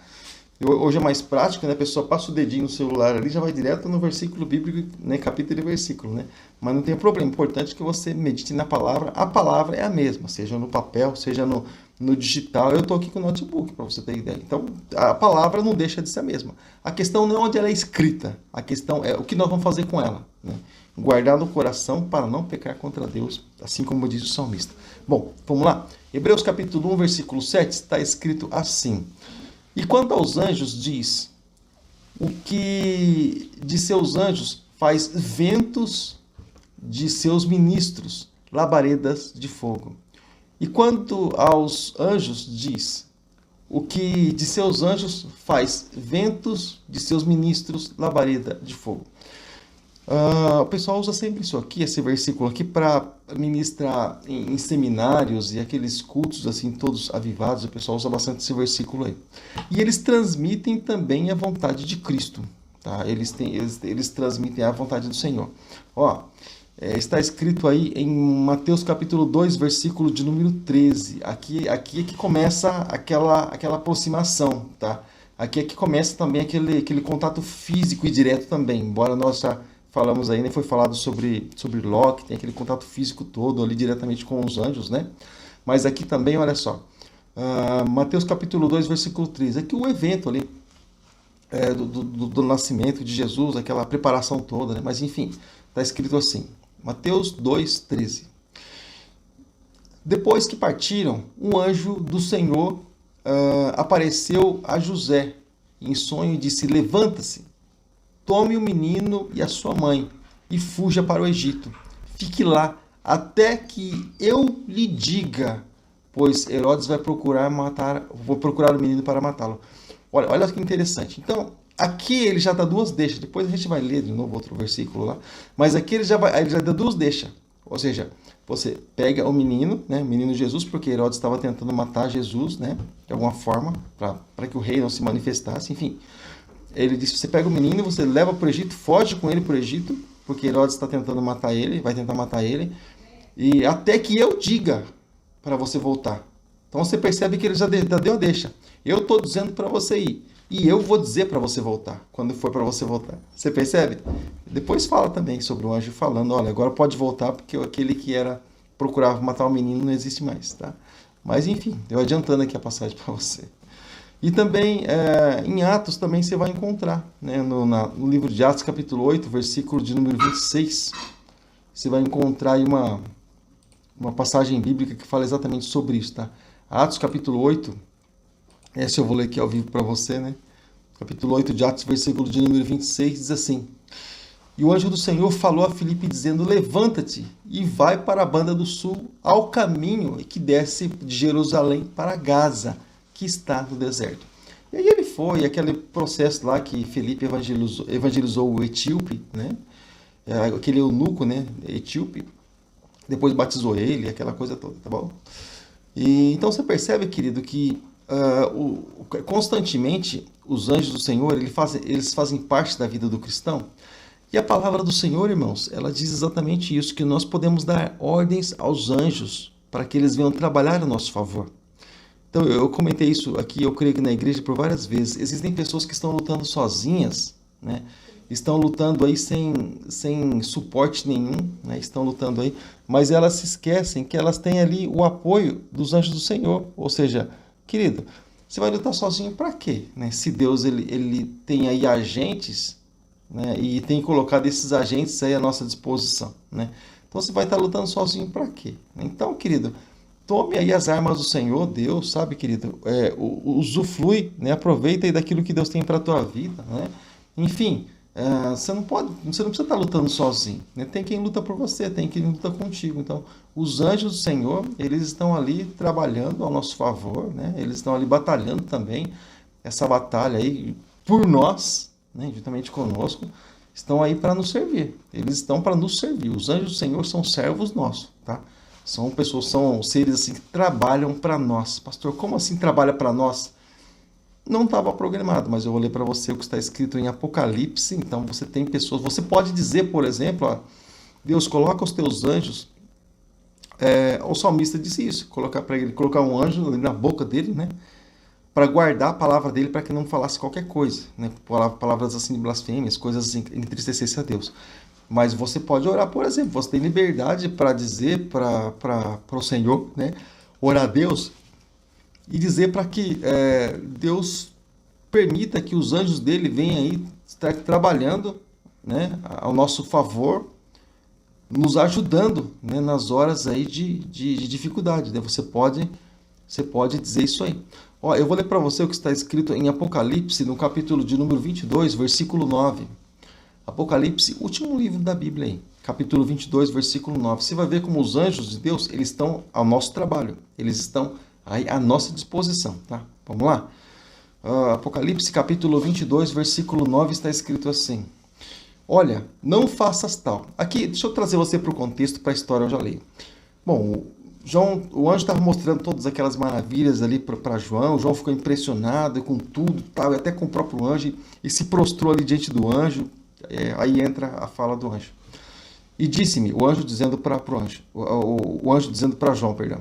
Hoje é mais prático, né? A pessoa passa o dedinho no celular ali, já vai direto no versículo bíblico, né? Capítulo e versículo, né? Mas não tem problema. O importante é que você medite na palavra. A palavra é a mesma, seja no papel, seja no digital. Eu estou aqui com o notebook, para você ter ideia. Então, a palavra não deixa de ser a mesma. A questão não é onde ela é escrita. A questão é o que nós vamos fazer com ela, né? Guardar no coração para não pecar contra Deus, assim como diz o salmista. Bom, vamos lá. Hebreus capítulo 1, versículo 7, está escrito assim. E quanto aos anjos, diz, o que de seus anjos faz ventos de seus ministros, labaredas de fogo. E quanto aos anjos, diz, o que de seus anjos faz ventos, de seus ministros labareda de fogo. O pessoal usa sempre isso aqui, esse versículo aqui, para ministrar em seminários e aqueles cultos assim todos avivados. O pessoal usa bastante esse versículo aí. E eles transmitem também a vontade de Cristo, tá? Eles transmitem a vontade do Senhor. Está escrito aí em Mateus capítulo 2, versículo de número 13. Aqui é que começa aquela aproximação, tá? Aqui é que começa também aquele contato físico e direto também, embora nós já falamos aí, né? Foi falado sobre Ló, que tem aquele contato físico todo ali diretamente com os anjos, né? Mas aqui também, olha só, Mateus capítulo 2, versículo 13. Aqui o evento ali do nascimento de Jesus, aquela preparação toda, né? Mas enfim, está escrito assim, Mateus 2, 13. Depois que partiram, um anjo do Senhor apareceu a José em sonho e disse: levanta-se, tome o menino e a sua mãe e fuja para o Egito. Fique lá até que eu lhe diga, pois Herodes vai procurar o menino para matá-lo. Olha que interessante. Então, aqui ele já dá duas deixas. Depois a gente vai ler de novo outro versículo lá. Mas aqui ele já dá duas deixas. Ou seja, você pega o menino, né, o menino Jesus, porque Herodes estava tentando matar Jesus, né, de alguma forma, para que o rei não se manifestasse, enfim. Ele disse, você pega o menino, você leva para o Egito, foge com ele para o Egito, porque Herodes está tentando matar ele, vai tentar matar ele, e até que eu diga para você voltar. Então você percebe que ele já deu a deixa. Eu estou dizendo para você ir, e eu vou dizer para você voltar, quando for para você voltar. Você percebe? Depois fala também sobre o anjo falando, olha, agora pode voltar, porque aquele que procurava matar o menino não existe mais, tá? Mas enfim, eu adiantando aqui a passagem para você. E também em Atos também você vai encontrar, né, no livro de Atos capítulo 8, versículo de número 26, você vai encontrar aí uma passagem bíblica que fala exatamente sobre isso, tá? Atos capítulo 8, essa eu vou ler aqui ao vivo para você, né? Capítulo 8 de Atos, versículo de número 26, diz assim: e o anjo do Senhor falou a Filipe dizendo, levanta-te e vai para a banda do sul, ao caminho que desce de Jerusalém para Gaza, que está no deserto. E aí ele foi, aquele processo lá que Filipe evangelizou o etíope, né? Aquele eunuco, né, etíope, depois batizou ele, aquela coisa toda, tá bom? E então você percebe, querido, que constantemente os anjos do Senhor, eles fazem parte da vida do cristão. E a palavra do Senhor, irmãos, ela diz exatamente isso, que nós podemos dar ordens aos anjos para que eles venham trabalhar a nosso favor. Então, eu comentei isso aqui, eu creio que na igreja por várias vezes. Existem pessoas que estão lutando sozinhas, né? Estão lutando aí sem suporte nenhum, né? Estão lutando aí, mas elas se esquecem que elas têm ali o apoio dos anjos do Senhor. Ou seja, querido, você vai lutar sozinho para quê? Né? Se Deus ele tem aí agentes, né? E tem colocado esses agentes aí à nossa disposição, né? Então você vai estar lutando sozinho para quê? Então, querido, tome aí as armas do Senhor, Deus, sabe, querido? Usufrui, né? Aproveita aí daquilo que Deus tem para a tua vida, né? Enfim, você não precisa estar lutando sozinho, né? Tem quem luta por você, tem quem luta contigo. Então, os anjos do Senhor, eles estão ali trabalhando ao nosso favor, né? Eles estão ali batalhando também essa batalha aí por nós, né? Juntamente conosco, estão aí para nos servir. Eles estão para nos servir. Os anjos do Senhor são servos nossos, tá? São pessoas, são seres assim que trabalham para nós. Pastor, como assim trabalha para nós? Não estava programado, mas eu vou ler para você o que está escrito em Apocalipse. Então você tem pessoas, você pode dizer, por exemplo, ó, Deus, coloca os teus anjos. O salmista disse isso, colocar um anjo ali na boca dele, né? Para guardar a palavra dele, para que não falasse qualquer coisa, né? Palavras assim de blasfêmias, coisas assim que entristecessem a Deus. Mas você pode orar, por exemplo, você tem liberdade para dizer para o Senhor, né? Orar a Deus e dizer para que Deus permita que os anjos dele venham aí estar trabalhando, né? Ao nosso favor, nos ajudando, né? Nas horas aí de dificuldade, né? Você pode dizer isso aí. Ó, eu vou ler para você o que está escrito em Apocalipse, no capítulo de número 22, versículo 9. Apocalipse, último livro da Bíblia aí, capítulo 22, versículo 9. Você vai ver como os anjos de Deus, eles estão ao nosso trabalho, eles estão aí à nossa disposição, tá? Vamos lá? Apocalipse capítulo 22, versículo 9 está escrito assim: olha, não faças tal. Aqui, deixa eu trazer você para o contexto, para a história, eu já leio. Bom, o anjo estava mostrando todas aquelas maravilhas ali para João. João ficou impressionado com tudo, tal, até com o próprio anjo, e se prostrou ali diante do anjo. Aí entra a fala do anjo. E disse-me, o anjo dizendo para o anjo, o anjo dizendo para João, perdão.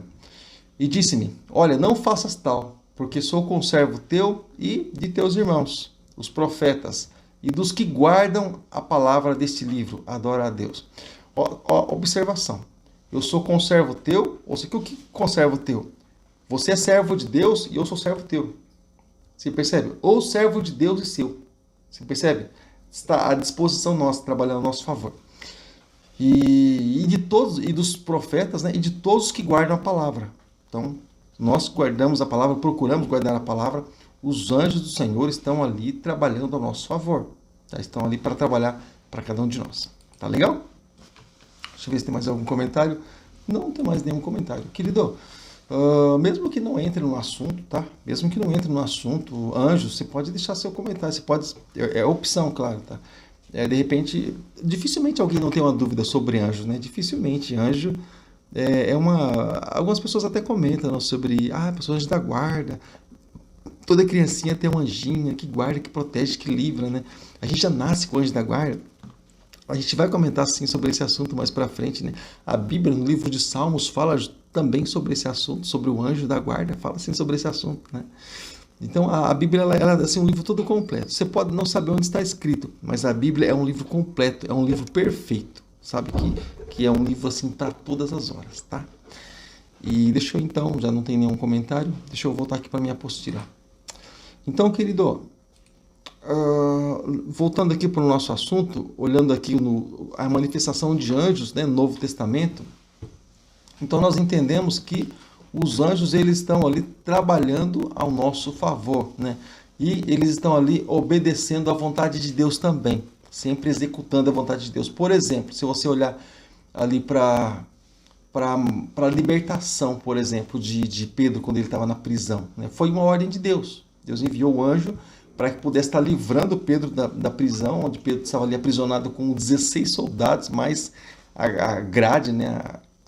E disse-me, olha, não faças tal, porque sou conservo teu e de teus irmãos, os profetas, e dos que guardam a palavra deste livro. Adora a Deus. Observação. Eu sou conservo teu, ou seja, o que conservo teu? Você é servo de Deus e eu sou servo teu. Você percebe? Ou servo de Deus e seu. Você percebe? Está à disposição nossa, trabalhando a nosso favor. E de todos, e dos profetas, né? E de todos que guardam a palavra. Então, nós guardamos a palavra, procuramos guardar a palavra. Os anjos do Senhor estão ali trabalhando ao nosso favor. Tá? Estão ali para trabalhar para cada um de nós. Tá legal? Deixa eu ver se tem mais algum comentário. Não tem mais nenhum comentário. Querido, mesmo que não entre no assunto, tá? Mesmo que não entre no assunto, anjo, você pode deixar seu comentário. Você pode, é opção, claro, tá? De repente, dificilmente alguém não tem uma dúvida sobre anjo, né? Dificilmente. Anjo algumas pessoas até comentam sobre, pessoas da guarda. Toda criancinha tem uma anjinha que guarda, que protege, que livra, né? A gente já nasce com o anjo da guarda. A gente vai comentar sim sobre esse assunto mais para frente, né? A Bíblia, no livro de Salmos, fala também sobre esse assunto, sobre o anjo da guarda, fala assim sobre esse assunto, né? Então a Bíblia ela é assim, um livro todo completo. Você pode não saber onde está escrito, mas a Bíblia é um livro completo, é um livro perfeito, sabe? Que é um livro assim para todas as horas, tá? E deixa eu então, já não tem nenhum comentário, deixa eu voltar aqui para minha apostila. Então, querido, voltando aqui para o nosso assunto, olhando aqui a manifestação de anjos, né, no Novo Testamento, então nós entendemos que os anjos eles estão ali trabalhando ao nosso favor, né? E eles estão ali obedecendo à vontade de Deus também, sempre executando a vontade de Deus. Por exemplo, se você olhar ali para a libertação, por exemplo, de Pedro quando ele estava na prisão, né? Foi uma ordem de Deus. Deus enviou o anjo para que pudesse estar livrando Pedro da prisão, onde Pedro estava ali aprisionado com 16 soldados, mais a grade, né,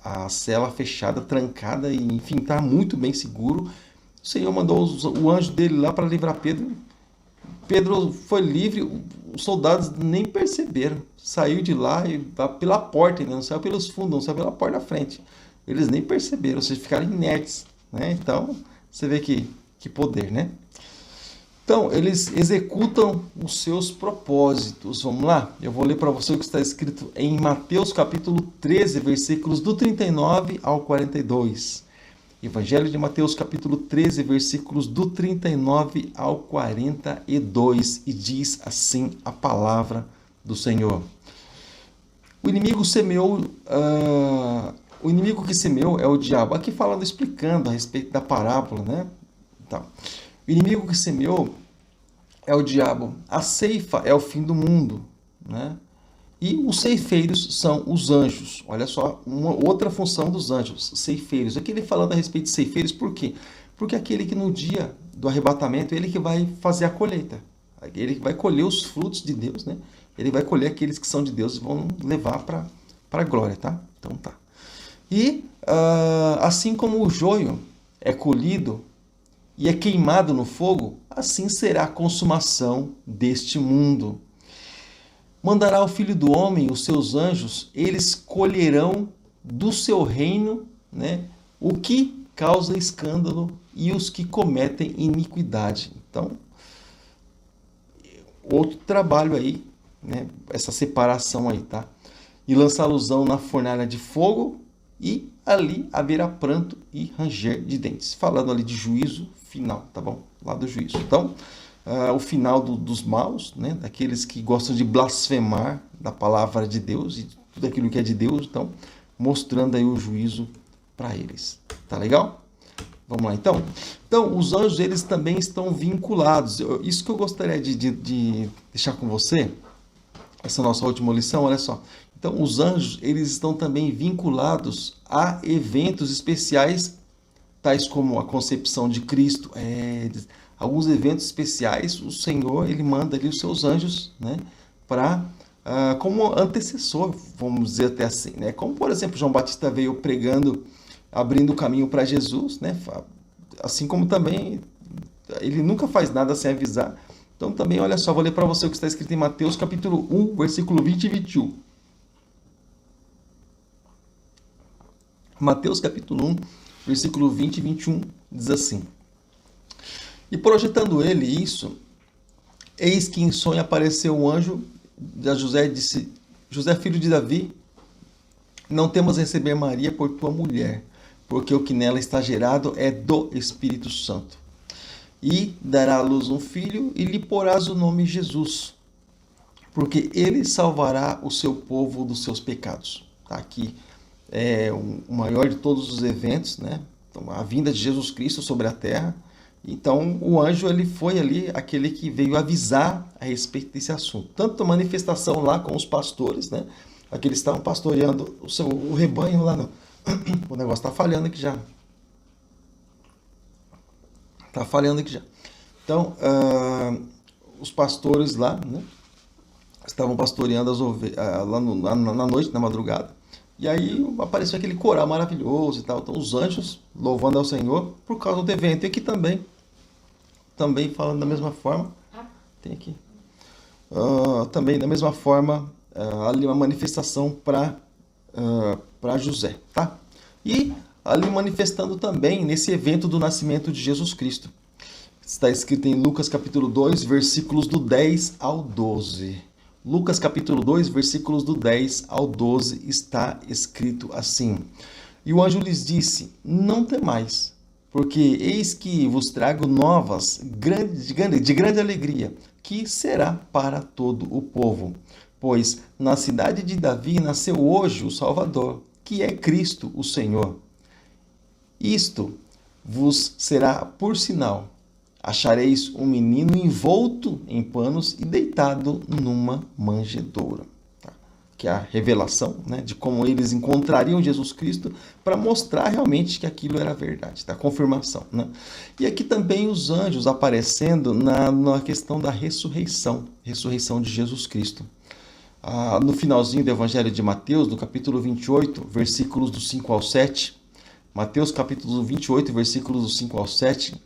a cela fechada, trancada, e enfim, está muito bem seguro. O Senhor mandou o anjo dele lá para livrar Pedro. Pedro foi livre, os soldados nem perceberam. Saiu de lá e pela porta, né? Não saiu pelos fundos, não saiu pela porta da frente. Eles nem perceberam, ou seja, ficaram inertes, né? Então, você vê que poder, né? Então, eles executam os seus propósitos. Vamos lá? Eu vou ler para você o que está escrito em Mateus capítulo 13, versículos do 39 ao 42. Evangelho de Mateus capítulo 13, versículos do 39 ao 42. E diz assim a palavra do Senhor. O inimigo semeou... o inimigo que semeou é o diabo. Aqui falando, explicando a respeito da parábola, né? Então, o inimigo que semeou é o diabo. A ceifa é o fim do mundo, né? E os ceifeiros são os anjos. Olha só, uma outra função dos anjos, ceifeiros. Aqui ele falando a respeito de ceifeiros, por quê? Porque aquele que no dia do arrebatamento, ele que vai fazer a colheita. Ele que vai colher os frutos de Deus, né? Ele vai colher aqueles que são de Deus e vão levar para a glória, tá? Então tá. E assim como o joio é colhido e é queimado no fogo, assim será a consumação deste mundo. Mandará o Filho do Homem, os seus anjos, eles colherão do seu reino, né, o que causa escândalo e os que cometem iniquidade. Então, outro trabalho aí, né, essa separação aí, tá? E lançar alusão na fornalha de fogo, e ali haverá pranto e ranger de dentes. Falando ali de juízo final, tá bom? Lá do juízo. Então, o final dos maus, né? Daqueles que gostam de blasfemar da palavra de Deus e tudo aquilo que é de Deus, então, mostrando aí o juízo para eles. Tá legal? Vamos lá, então. Então, os anjos, eles também estão vinculados. Isso que eu gostaria de deixar com você, essa nossa última lição, olha só. Então, os anjos, eles estão também vinculados a eventos especiais, tais como a concepção de Cristo, alguns eventos especiais, o Senhor ele manda ali os seus anjos, né, para como antecessor, vamos dizer até assim, né? Como por exemplo João Batista veio pregando, abrindo o caminho para Jesus, né? Assim como também ele nunca faz nada sem avisar. Então também, olha só, vou ler para você o que está escrito em Mateus capítulo 1, versículo 20 e 21. Mateus capítulo 1, versículo 20 e 21, diz assim: E projetando ele isso, eis que em sonho apareceu um anjo a José e disse: José, filho de Davi, não temas receber Maria por tua mulher, porque o que nela está gerado é do Espírito Santo. E dará à luz um filho, e lhe porás o nome Jesus, porque ele salvará o seu povo dos seus pecados. Tá aqui o maior de todos os eventos, né? Então, a vinda de Jesus Cristo sobre a terra. Então, o anjo ele foi ali aquele que veio avisar a respeito desse assunto. Tanto a manifestação lá com os pastores, né? Aqueles estavam pastoreando o rebanho lá no... O negócio está falhando aqui já. Está falhando aqui já. Então, os pastores lá, né? Estavam pastoreando as ovelhas lá na noite, na madrugada. E aí apareceu aquele coral maravilhoso e tal. Então, os anjos louvando ao Senhor por causa do evento. E aqui também falando da mesma forma, tem aqui, também da mesma forma, ali uma manifestação para José, tá? E ali manifestando também nesse evento do nascimento de Jesus Cristo. Está escrito em Lucas capítulo 2, versículos do 10 ao 12. Lucas capítulo 2, versículos do 10 ao 12, está escrito assim: E o anjo lhes disse: Não temais, porque eis que vos trago novas de grande alegria, que será para todo o povo. Pois na cidade de Davi nasceu hoje o Salvador, que é Cristo o Senhor. Isto vos será por sinal: achareis um menino envolto em panos e deitado numa manjedoura. Que é a revelação, né, de como eles encontrariam Jesus Cristo para mostrar realmente que aquilo era verdade, a confirmação, né? E aqui também os anjos aparecendo na questão da ressurreição de Jesus Cristo. No finalzinho do Evangelho de Mateus, no capítulo 28, versículos do 5 ao 7, Mateus capítulo 28, versículos do 5 ao 7,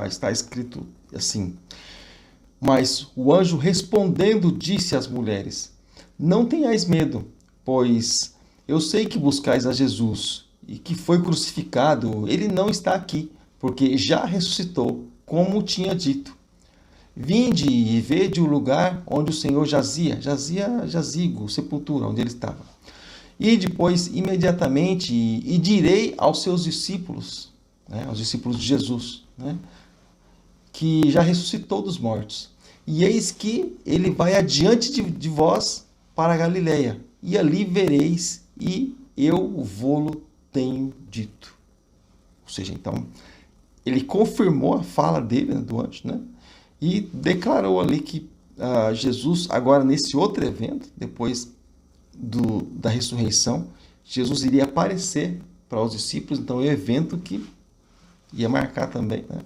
está escrito assim: Mas o anjo respondendo disse às mulheres: Não tenhais medo, pois eu sei que buscais a Jesus, e que foi crucificado. Ele não está aqui, porque já ressuscitou, como tinha dito. Vinde e vede o lugar onde o Senhor jazia jazigo, sepultura, onde ele estava. E depois, imediatamente, e direi aos seus discípulos, né, aos discípulos de Jesus, né, que já ressuscitou dos mortos. E eis que ele vai adiante de vós para a Galileia, e ali vereis, e eu vô-lo tenho dito. Ou seja, então, ele confirmou a fala dele, né, do anjo, né, e declarou ali que Jesus, agora nesse outro evento, depois da ressurreição, Jesus iria aparecer para os discípulos. Então é um evento que ia marcar também, né?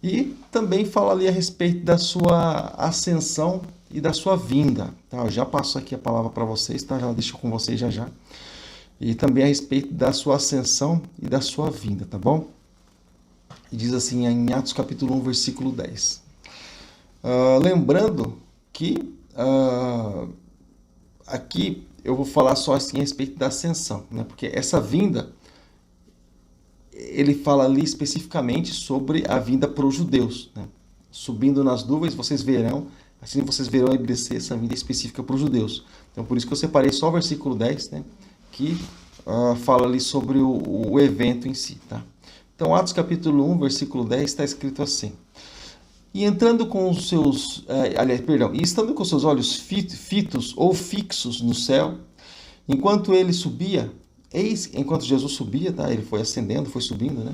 E também fala ali a respeito da sua ascensão e da sua vinda, tá? Eu já passo aqui a palavra para vocês, tá? Já deixo com vocês já. E também a respeito da sua ascensão e da sua vinda, tá bom? E diz assim em Atos capítulo 1, versículo 10. Lembrando que aqui eu vou falar só assim a respeito da ascensão, né? Porque essa vinda, ele fala ali especificamente sobre a vinda para os judeus, né? Subindo nas nuvens, vocês verão ele descer, essa vinda específica para os judeus. Então, por isso que eu separei só o versículo 10, né? Que fala ali sobre o evento em si, tá? Então, Atos capítulo 1, versículo 10, está escrito assim: E estando com os seus olhos fitos ou fixos no céu, enquanto Jesus subia, tá? Ele foi ascendendo, foi subindo, né?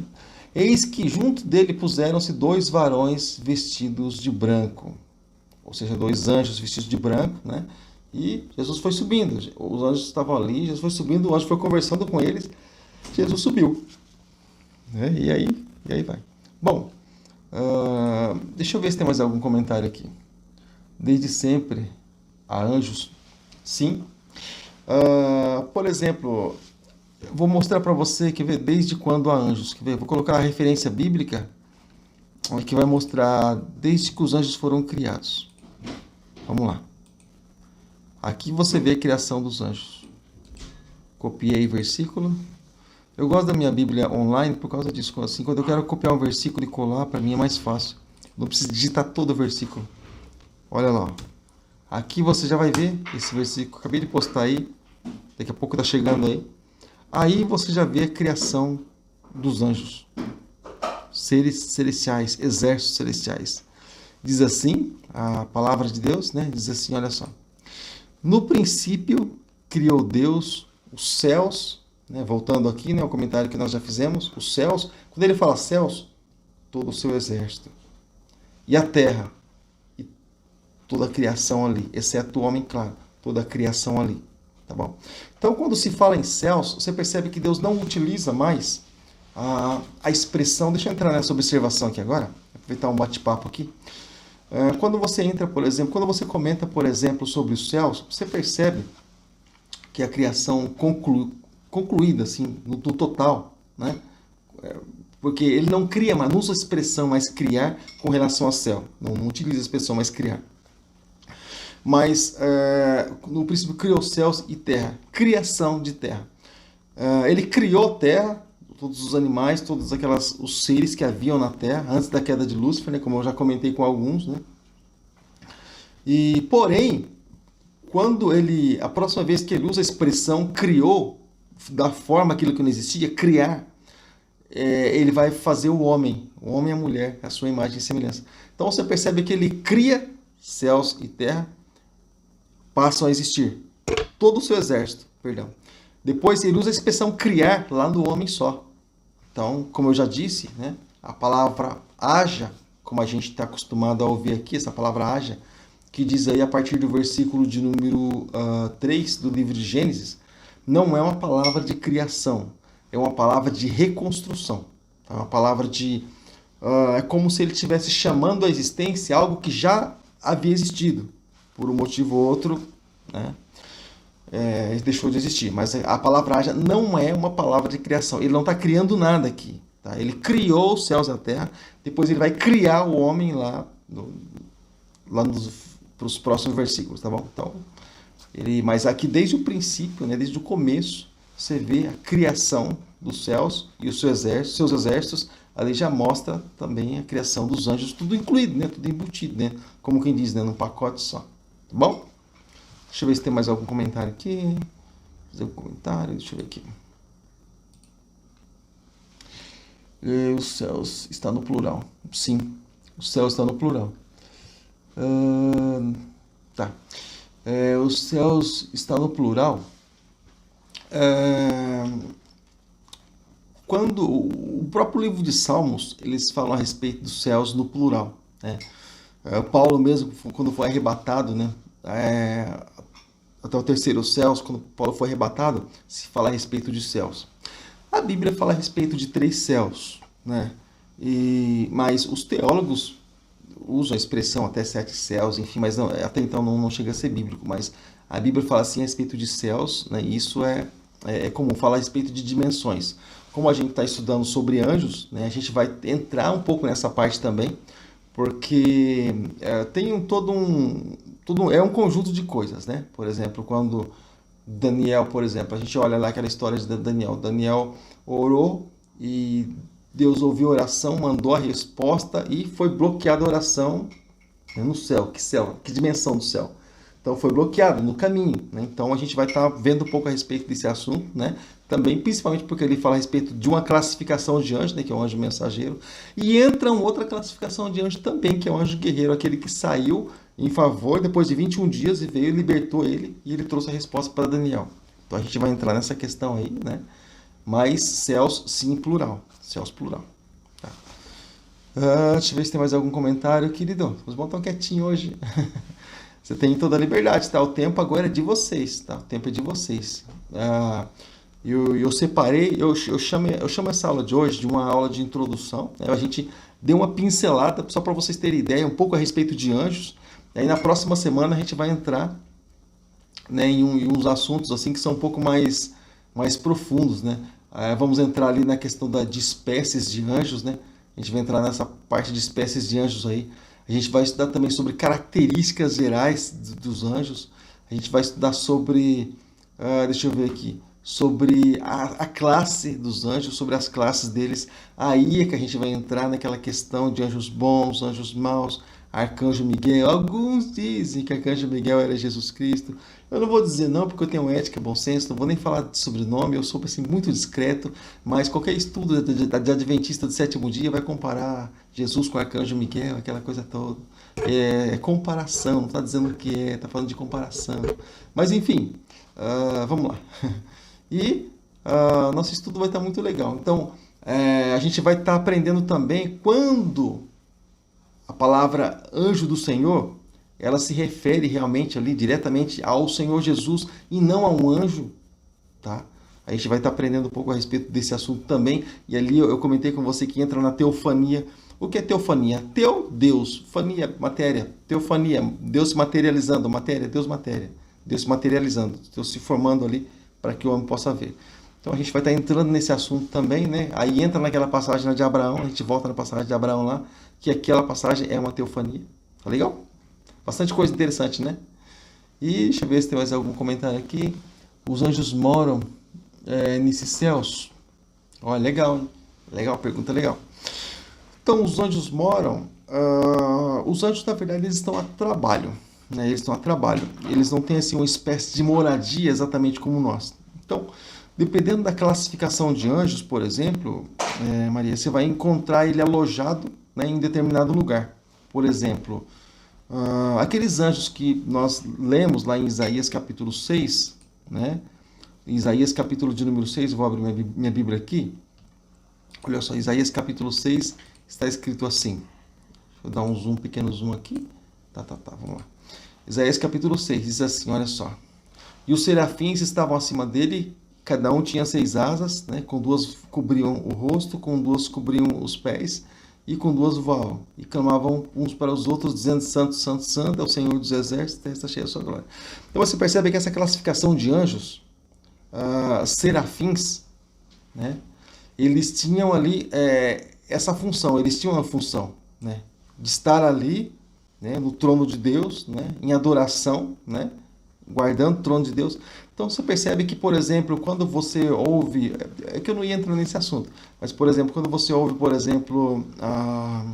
Eis que junto dele puseram-se 2 varões vestidos de branco, ou seja, 2 anjos vestidos de branco, né? E Jesus foi subindo, os anjos estavam ali, Jesus foi subindo, o anjo foi conversando com eles, Jesus subiu. né? E aí vai. Bom, deixa eu ver se tem mais algum comentário aqui. Desde sempre há anjos? Sim. Por exemplo, vou mostrar para você que desde quando há anjos. Vou colocar a referência bíblica que vai mostrar desde que os anjos foram criados. Vamos lá. Aqui você vê a criação dos anjos. Copiei versículo. Eu gosto da minha Bíblia online por causa disso. Assim, quando eu quero copiar um versículo e colar, para mim é mais fácil. Não preciso digitar todo o versículo. Olha lá. Aqui você já vai ver esse versículo. Acabei de postar aí. Daqui a pouco está chegando aí. Aí você já vê a criação dos anjos. Seres celestiais, exércitos celestiais. Diz assim, a palavra de Deus, né? Diz assim, olha só. No princípio, criou Deus os céus, né? Voltando aqui, né? O comentário que nós já fizemos, os céus. Quando ele fala céus, todo o seu exército. E a terra, e toda a criação ali, exceto o homem, claro, toda a criação ali. Tá bom? Então, quando se fala em céus, você percebe que Deus não utiliza mais a expressão. Deixa eu entrar nessa observação aqui agora, aproveitar um bate-papo aqui. Quando você entra, por exemplo, quando você comenta, por exemplo, sobre os céus, você percebe que a criação concluída, assim, no total, né? Porque ele não cria, mas não usa a expressão mais criar com relação ao céu. Não utiliza a expressão mais criar. Mas, no princípio, criou céus e terra. Criação de terra. Ele criou terra, todos os animais, todos os seres que haviam na terra, antes da queda de Lúcifer, né, como eu já comentei com alguns. Né? E, porém, a próxima vez que ele usa a expressão criou, da forma aquilo que não existia, criar, ele vai fazer o homem e a mulher, a sua imagem e semelhança. Então você percebe que ele cria céus e terra, passam a existir. Todo o seu exército, perdão. Depois ele usa a expressão criar lá no homem só. Então, como eu já disse, né, a palavra haja, como a gente está acostumado a ouvir aqui, essa palavra haja, que diz aí a partir do versículo de número 3 do livro de Gênesis, não é uma palavra de criação, é uma palavra de reconstrução. É uma palavra de... é como se ele estivesse chamando à existência algo que já havia existido. Por um motivo ou outro, né? Ele deixou de existir. Mas a palavra haja não é uma palavra de criação. Ele não está criando nada aqui. Tá? Ele criou os céus e a terra. Depois ele vai criar o homem lá para os próximos versículos. Tá bom? Então, mas aqui desde o princípio, né, desde o começo, você vê a criação dos céus e os seus exércitos. Ali já mostra também a criação dos anjos, tudo incluído, né? Tudo embutido, né? Como quem diz, né? Num pacote só. Tá bom? Deixa eu ver se tem mais algum comentário aqui. Fazer um comentário, deixa eu ver aqui. Os céus está no plural. Sim, os céus está no plural. Tá. Os céus está no plural. Quando o próprio livro de Salmos, eles falam a respeito dos céus no plural. Né? Paulo mesmo, quando foi arrebatado, né? Até o terceiro céus, quando Paulo foi arrebatado, se fala a respeito de céus. A Bíblia fala a respeito de 3 céus, né? Mas os teólogos usam a expressão até 7 céus, enfim, mas não, até então não chega a ser bíblico, mas a Bíblia fala assim a respeito de céus, né? E isso é comum, falar a respeito de dimensões. Como a gente está estudando sobre anjos, né? A gente vai entrar um pouco nessa parte também, porque tem é um conjunto de coisas, né? Por exemplo, quando Daniel, por exemplo, a gente olha lá aquela história de Daniel. Daniel orou e Deus ouviu a oração, mandou a resposta e foi bloqueada a oração no céu. Que céu? Que dimensão do céu? Então foi bloqueado no caminho, né? Então a gente vai estar vendo um pouco a respeito desse assunto, né? Também, principalmente porque ele fala a respeito de uma classificação de anjo, né? Que é o anjo mensageiro. E entra uma outra classificação de anjo também, que é o anjo guerreiro, aquele que saiu em favor depois de 21 dias e veio e libertou ele, e ele trouxe a resposta para Daniel. Então a gente vai entrar nessa questão aí, né? Mas céus, sim, plural. Céus, plural. Tá. Deixa eu ver se tem mais algum comentário, querido. Os bons estão quietinhos hoje. Você tem toda a liberdade, tá? O tempo agora é de vocês, tá? O tempo é de vocês. Eu separei, eu chamo essa aula de hoje de uma aula de introdução, né? A gente deu uma pincelada, só para vocês terem ideia, um pouco a respeito de anjos. E aí na próxima semana a gente vai entrar, né, em uns assuntos assim que são um pouco mais profundos, né? Vamos entrar ali na questão de espécies de anjos, né? A gente vai entrar nessa parte de espécies de anjos aí. A gente vai estudar também sobre características gerais dos anjos. A gente vai estudar sobre, deixa eu ver aqui, sobre a classe dos anjos, sobre as classes deles. Aí é que a gente vai entrar naquela questão de anjos bons, anjos maus, Arcanjo Miguel. Alguns dizem que Arcanjo Miguel era Jesus Cristo. Eu não vou dizer não, porque eu tenho ética, bom senso, não vou nem falar de sobrenome, eu sou assim, muito discreto, mas qualquer estudo de Adventista do sétimo dia vai comparar Jesus com Arcanjo Miguel, aquela coisa toda. É comparação, não está dizendo o que é, está falando de comparação. Mas enfim, vamos lá. E nosso estudo vai estar muito legal. Então, a gente vai estar aprendendo também quando a palavra anjo do Senhor, ela se refere realmente ali diretamente ao Senhor Jesus e não a um anjo, tá? A gente vai estar aprendendo um pouco a respeito desse assunto também. E ali eu comentei com você que entra na teofania. O que é teofania? Teu, Deus. Fania, matéria. Teofania, Deus se materializando. Matéria, Deus matéria. Deus se materializando. Deus se formando ali para que o homem possa ver. Então a gente vai estar entrando nesse assunto também, né? Aí entra naquela passagem de Abraão, a gente volta na passagem de Abraão lá, que aquela passagem é uma teofania. Tá legal? Bastante coisa interessante, né? E deixa eu ver se tem mais algum comentário aqui. Os anjos moram nesses céus? Olha, legal, hein? Legal, pergunta legal. Então, os anjos moram... os anjos, na verdade, eles estão a trabalho. Né? Eles estão a trabalho. Eles não têm, assim, uma espécie de moradia exatamente como nós. Então, dependendo da classificação de anjos, por exemplo, Maria, você vai encontrar ele alojado, né, em determinado lugar. Por exemplo, aqueles anjos que nós lemos lá em Isaías capítulo 6, né? Isaías capítulo de número 6, vou abrir minha Bíblia aqui. Olha só, Isaías capítulo 6 está escrito assim. Deixa eu dar um zoom, pequeno zoom aqui. Tá, vamos lá. Isaías capítulo 6 diz assim, olha só. E os serafins estavam acima dele, cada um tinha 6 asas, né? Com 2 cobriam o rosto, com 2 cobriam os pés, e com 2 voavam. E clamavam uns para os outros, dizendo, Santo, Santo, Santo, é o Senhor dos Exércitos, está cheia a sua glória. Então você percebe que essa classificação de anjos, serafins, né? Eles tinham ali essa função, eles tinham uma função, né? De estar ali, né? No trono de Deus, né? Em adoração, né? Guardando o trono de Deus. Então você percebe que, por exemplo, quando você ouve, é que eu não ia entrar nesse assunto, mas, por exemplo, quando você ouve, por exemplo, a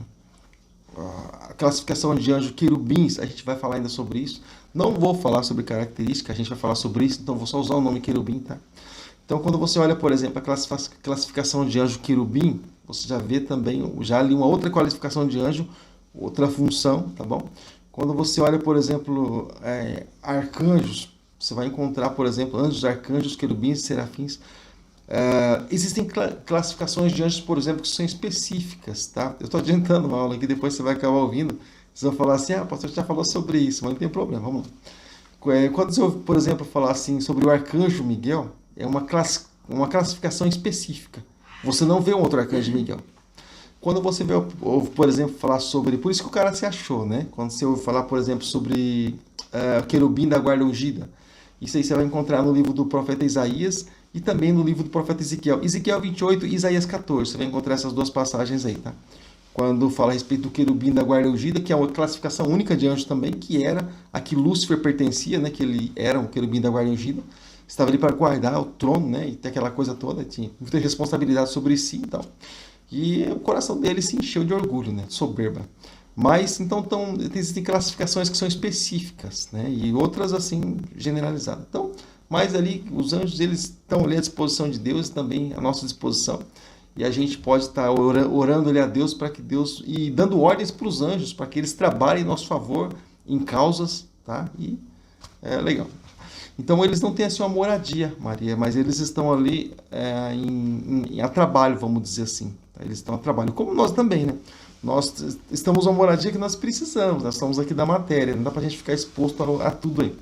classificação de anjo querubins, a gente vai falar ainda sobre isso. Não vou falar sobre característica, a gente vai falar sobre isso, então vou só usar o nome querubim, tá? Então, quando você olha, por exemplo, a classificação de anjo querubim, você já vê também, já ali uma outra qualificação de anjo, outra função, tá bom? Quando você olha, por exemplo, arcanjos, você vai encontrar, por exemplo, anjos, arcanjos, querubins, serafins. Existem classificações de anjos, por exemplo, que são específicas, tá? Eu estou adiantando uma aula aqui, depois você vai acabar ouvindo. Vocês vão falar assim, o pastor já falou sobre isso, mas não tem problema, vamos lá. Quando você ouve, por exemplo, falar assim sobre o arcanjo Miguel, é uma classificação específica. Você não vê um outro arcanjo Miguel. Quando você ouve, por exemplo, falar sobre... Por isso que o cara se achou, né? Quando você ouve falar, por exemplo, sobre querubim da guarda ungida. Isso aí você vai encontrar no livro do profeta Isaías e também no livro do profeta Ezequiel. Ezequiel 28 e Isaías 14. Você vai encontrar essas duas passagens aí, tá? Quando fala a respeito do querubim da guarda ungida, que é uma classificação única de anjos também, que era a que Lúcifer pertencia, né? Que ele era um querubim da guarda ungida. Estava ali para guardar o trono, né? E ter aquela coisa toda. Tinha muita responsabilidade sobre si e tal. E o coração dele se encheu de orgulho, né? De soberba. Mas, então, existem classificações que são específicas, né? E outras, assim, generalizadas. Então, mas ali, os anjos, eles estão ali à disposição de Deus, também à nossa disposição. E a gente pode estar orando ali a Deus para que Deus... E dando ordens para os anjos, para que eles trabalhem em nosso favor, em causas, tá? E é legal. Então, eles não têm, assim, uma moradia, Maria, mas eles estão ali a trabalho, vamos dizer assim. Tá? Eles estão a trabalho, como nós também, né? Nós estamos uma moradia que nós precisamos, nós estamos aqui da matéria, não dá pra gente ficar exposto a tudo aí.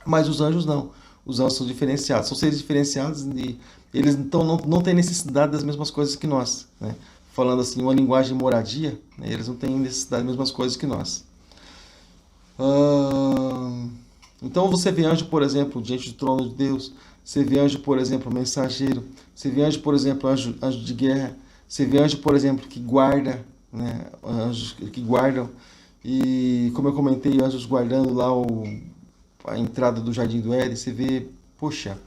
Mas os anjos não. os anjos são diferenciados. São seres diferenciados e eles então não têm necessidade das mesmas coisas que nós, né? Falando assim, uma linguagem de moradia, né? Eles não têm necessidade das mesmas coisas que nós. Então você vê anjo, por exemplo, diante do trono de Deus. Você vê anjo, por exemplo, mensageiro. Você vê anjo, por exemplo, anjo de guerra. Você vê anjo, por exemplo, que guarda, né? Anjos que guardam. E como eu comentei, anjos guardando lá a entrada do Jardim do Éden. Você vê, poxa,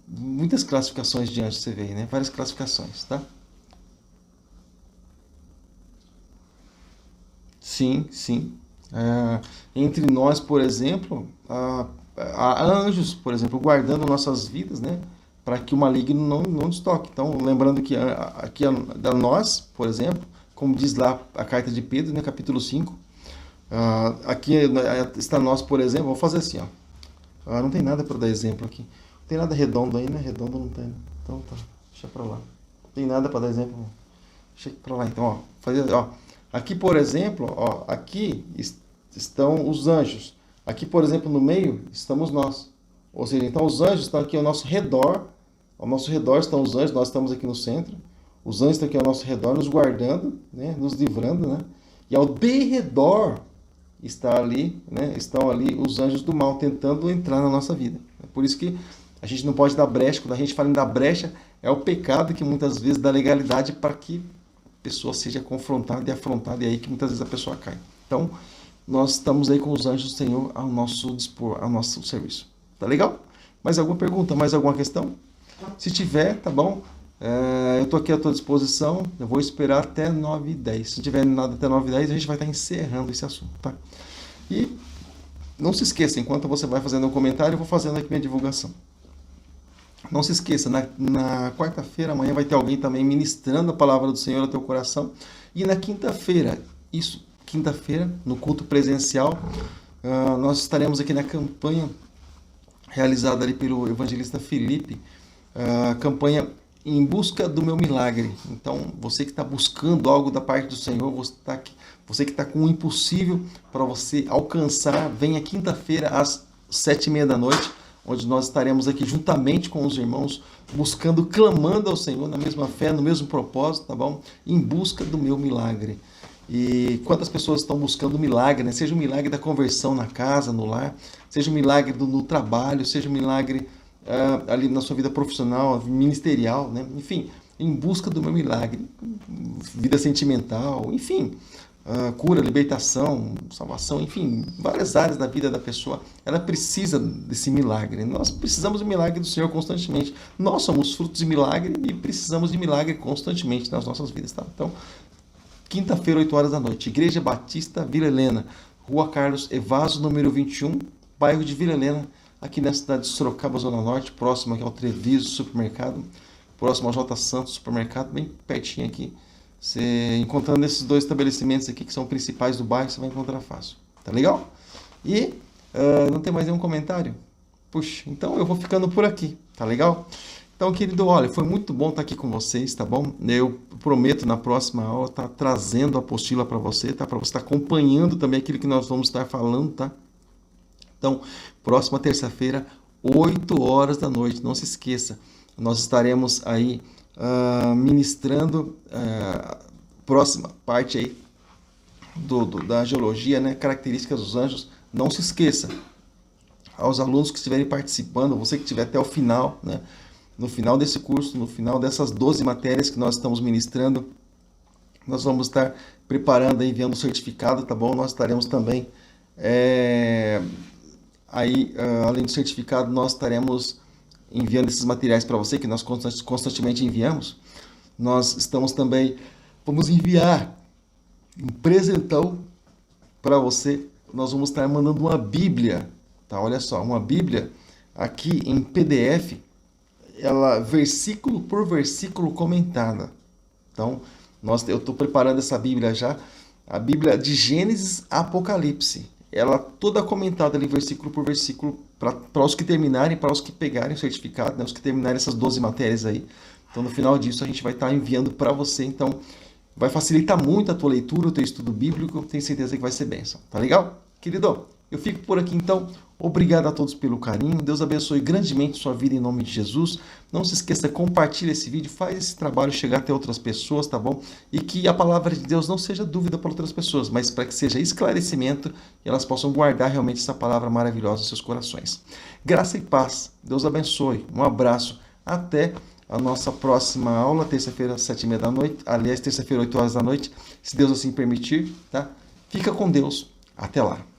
muitas classificações de anjos você vê, né? Várias classificações, tá? Sim, sim. Entre nós, por exemplo, há anjos, por exemplo, guardando nossas vidas, né? Para que o maligno não nos toque. Então, lembrando que aqui da nós, por exemplo, como diz lá a carta de Pedro, né, capítulo 5, aqui está nós, por exemplo, vou fazer assim, ó. Não tem nada para dar exemplo aqui. Não tem nada redondo aí, né? Redondo não tem. Então tá, deixa para lá. Não tem nada para dar exemplo. Deixa para lá, então, ó. Aqui, por exemplo, ó, aqui estão os anjos. Aqui, por exemplo, no meio estamos nós. Ou seja, então os anjos estão aqui ao nosso redor. Ao nosso redor estão os anjos, nós estamos aqui no centro. Os anjos estão aqui ao nosso redor, nos guardando, né, nos livrando, né? E ao derredor estão ali os anjos do mal tentando entrar na nossa vida. É por isso que a gente não pode dar brecha. Quando a gente fala em dar brecha, é o pecado que muitas vezes dá legalidade para que a pessoa seja confrontada e afrontada, e aí que muitas vezes a pessoa cai. Então, nós estamos aí com os anjos do Senhor ao nosso dispor, ao nosso serviço. Tá legal? Mais alguma pergunta? Mais alguma questão? Se tiver, tá bom? Eu estou aqui à tua disposição. Eu vou esperar até 9h10. Se não tiver nada até 9h10, a gente vai estar encerrando esse assunto, tá? E não se esqueça, enquanto você vai fazendo um comentário, eu vou fazendo aqui minha divulgação. Não se esqueça, na quarta-feira, amanhã vai ter alguém também ministrando a palavra do Senhor ao teu coração. E na quinta-feira, quinta-feira, no culto presencial, nós estaremos aqui na campanha realizada ali pelo evangelista Felipe, a campanha Em Busca do Meu Milagre. Então, você que está buscando algo da parte do Senhor, você que está com o impossível para você alcançar, venha quinta-feira às 7h30 da noite, onde nós estaremos aqui juntamente com os irmãos, buscando, clamando ao Senhor na mesma fé, no mesmo propósito, tá bom? Em busca do meu milagre. E quantas pessoas estão buscando o milagre, né? Seja o milagre da conversão na casa, no lar, seja o milagre no trabalho, seja o milagre ali na sua vida profissional, ministerial, né? Enfim, em busca do meu milagre, vida sentimental, enfim, cura, libertação, salvação, enfim, várias áreas da vida da pessoa, ela precisa desse milagre. Nós precisamos do milagre do Senhor constantemente. Nós somos frutos de milagre e precisamos de milagre constantemente nas nossas vidas, tá? Então, quinta-feira, 8h da noite, Igreja Batista Vila Helena, Rua Carlos Evaso, número 21, bairro de Vila Helena, aqui na cidade de Sorocaba, Zona Norte, próximo aqui ao Treviso Supermercado, próximo ao J. Santos Supermercado, bem pertinho aqui. Você encontrando esses dois estabelecimentos aqui, que são principais do bairro, você vai encontrar fácil. Tá legal? E não tem mais nenhum comentário? Puxa, então eu vou ficando por aqui. Tá legal? Então, querido, olha, foi muito bom estar aqui com vocês, tá bom? Eu prometo na próxima aula estar trazendo a apostila para você, tá? Para você estar acompanhando também aquilo que nós vamos estar falando, tá? Então, próxima terça-feira, 8h da noite, não se esqueça, nós estaremos aí ministrando a próxima parte aí da geologia, né? Características dos anjos. Não se esqueça, aos alunos que estiverem participando, você que estiver até o final, né? No final desse curso, no final dessas 12 matérias que nós estamos ministrando, nós vamos estar preparando e enviando o certificado, tá bom? Nós estaremos também além do certificado, nós estaremos enviando esses materiais para você, que nós constantemente enviamos. Nós estamos também, vamos enviar um presentão para você. Nós vamos estar mandando uma Bíblia, tá? Olha só, uma Bíblia aqui em PDF, ela versículo por versículo comentada. Então, eu estou preparando essa Bíblia já, a Bíblia de Gênesis a Apocalipse. Ela toda comentada ali, versículo por versículo, para os que terminarem, para os que pegarem o certificado, né, os que terminarem essas 12 matérias aí. Então, no final disso, a gente vai estar enviando para você. Então, vai facilitar muito a tua leitura, o teu estudo bíblico. Tenho certeza que vai ser bênção. Tá legal? Querido, Eu fico por aqui então. Obrigado a todos pelo carinho. Deus abençoe grandemente sua vida em nome de Jesus. Não se esqueça, compartilhe esse vídeo, faz esse trabalho chegar até outras pessoas, tá bom? E que a palavra de Deus não seja dúvida para outras pessoas, mas para que seja esclarecimento e elas possam guardar realmente essa palavra maravilhosa nos seus corações. Graça e paz. Deus abençoe. Um abraço. Até a nossa próxima aula, terça-feira, 7h30 da noite. Aliás, terça-feira, 8 horas da noite, se Deus assim permitir, tá? Fica com Deus. Até lá.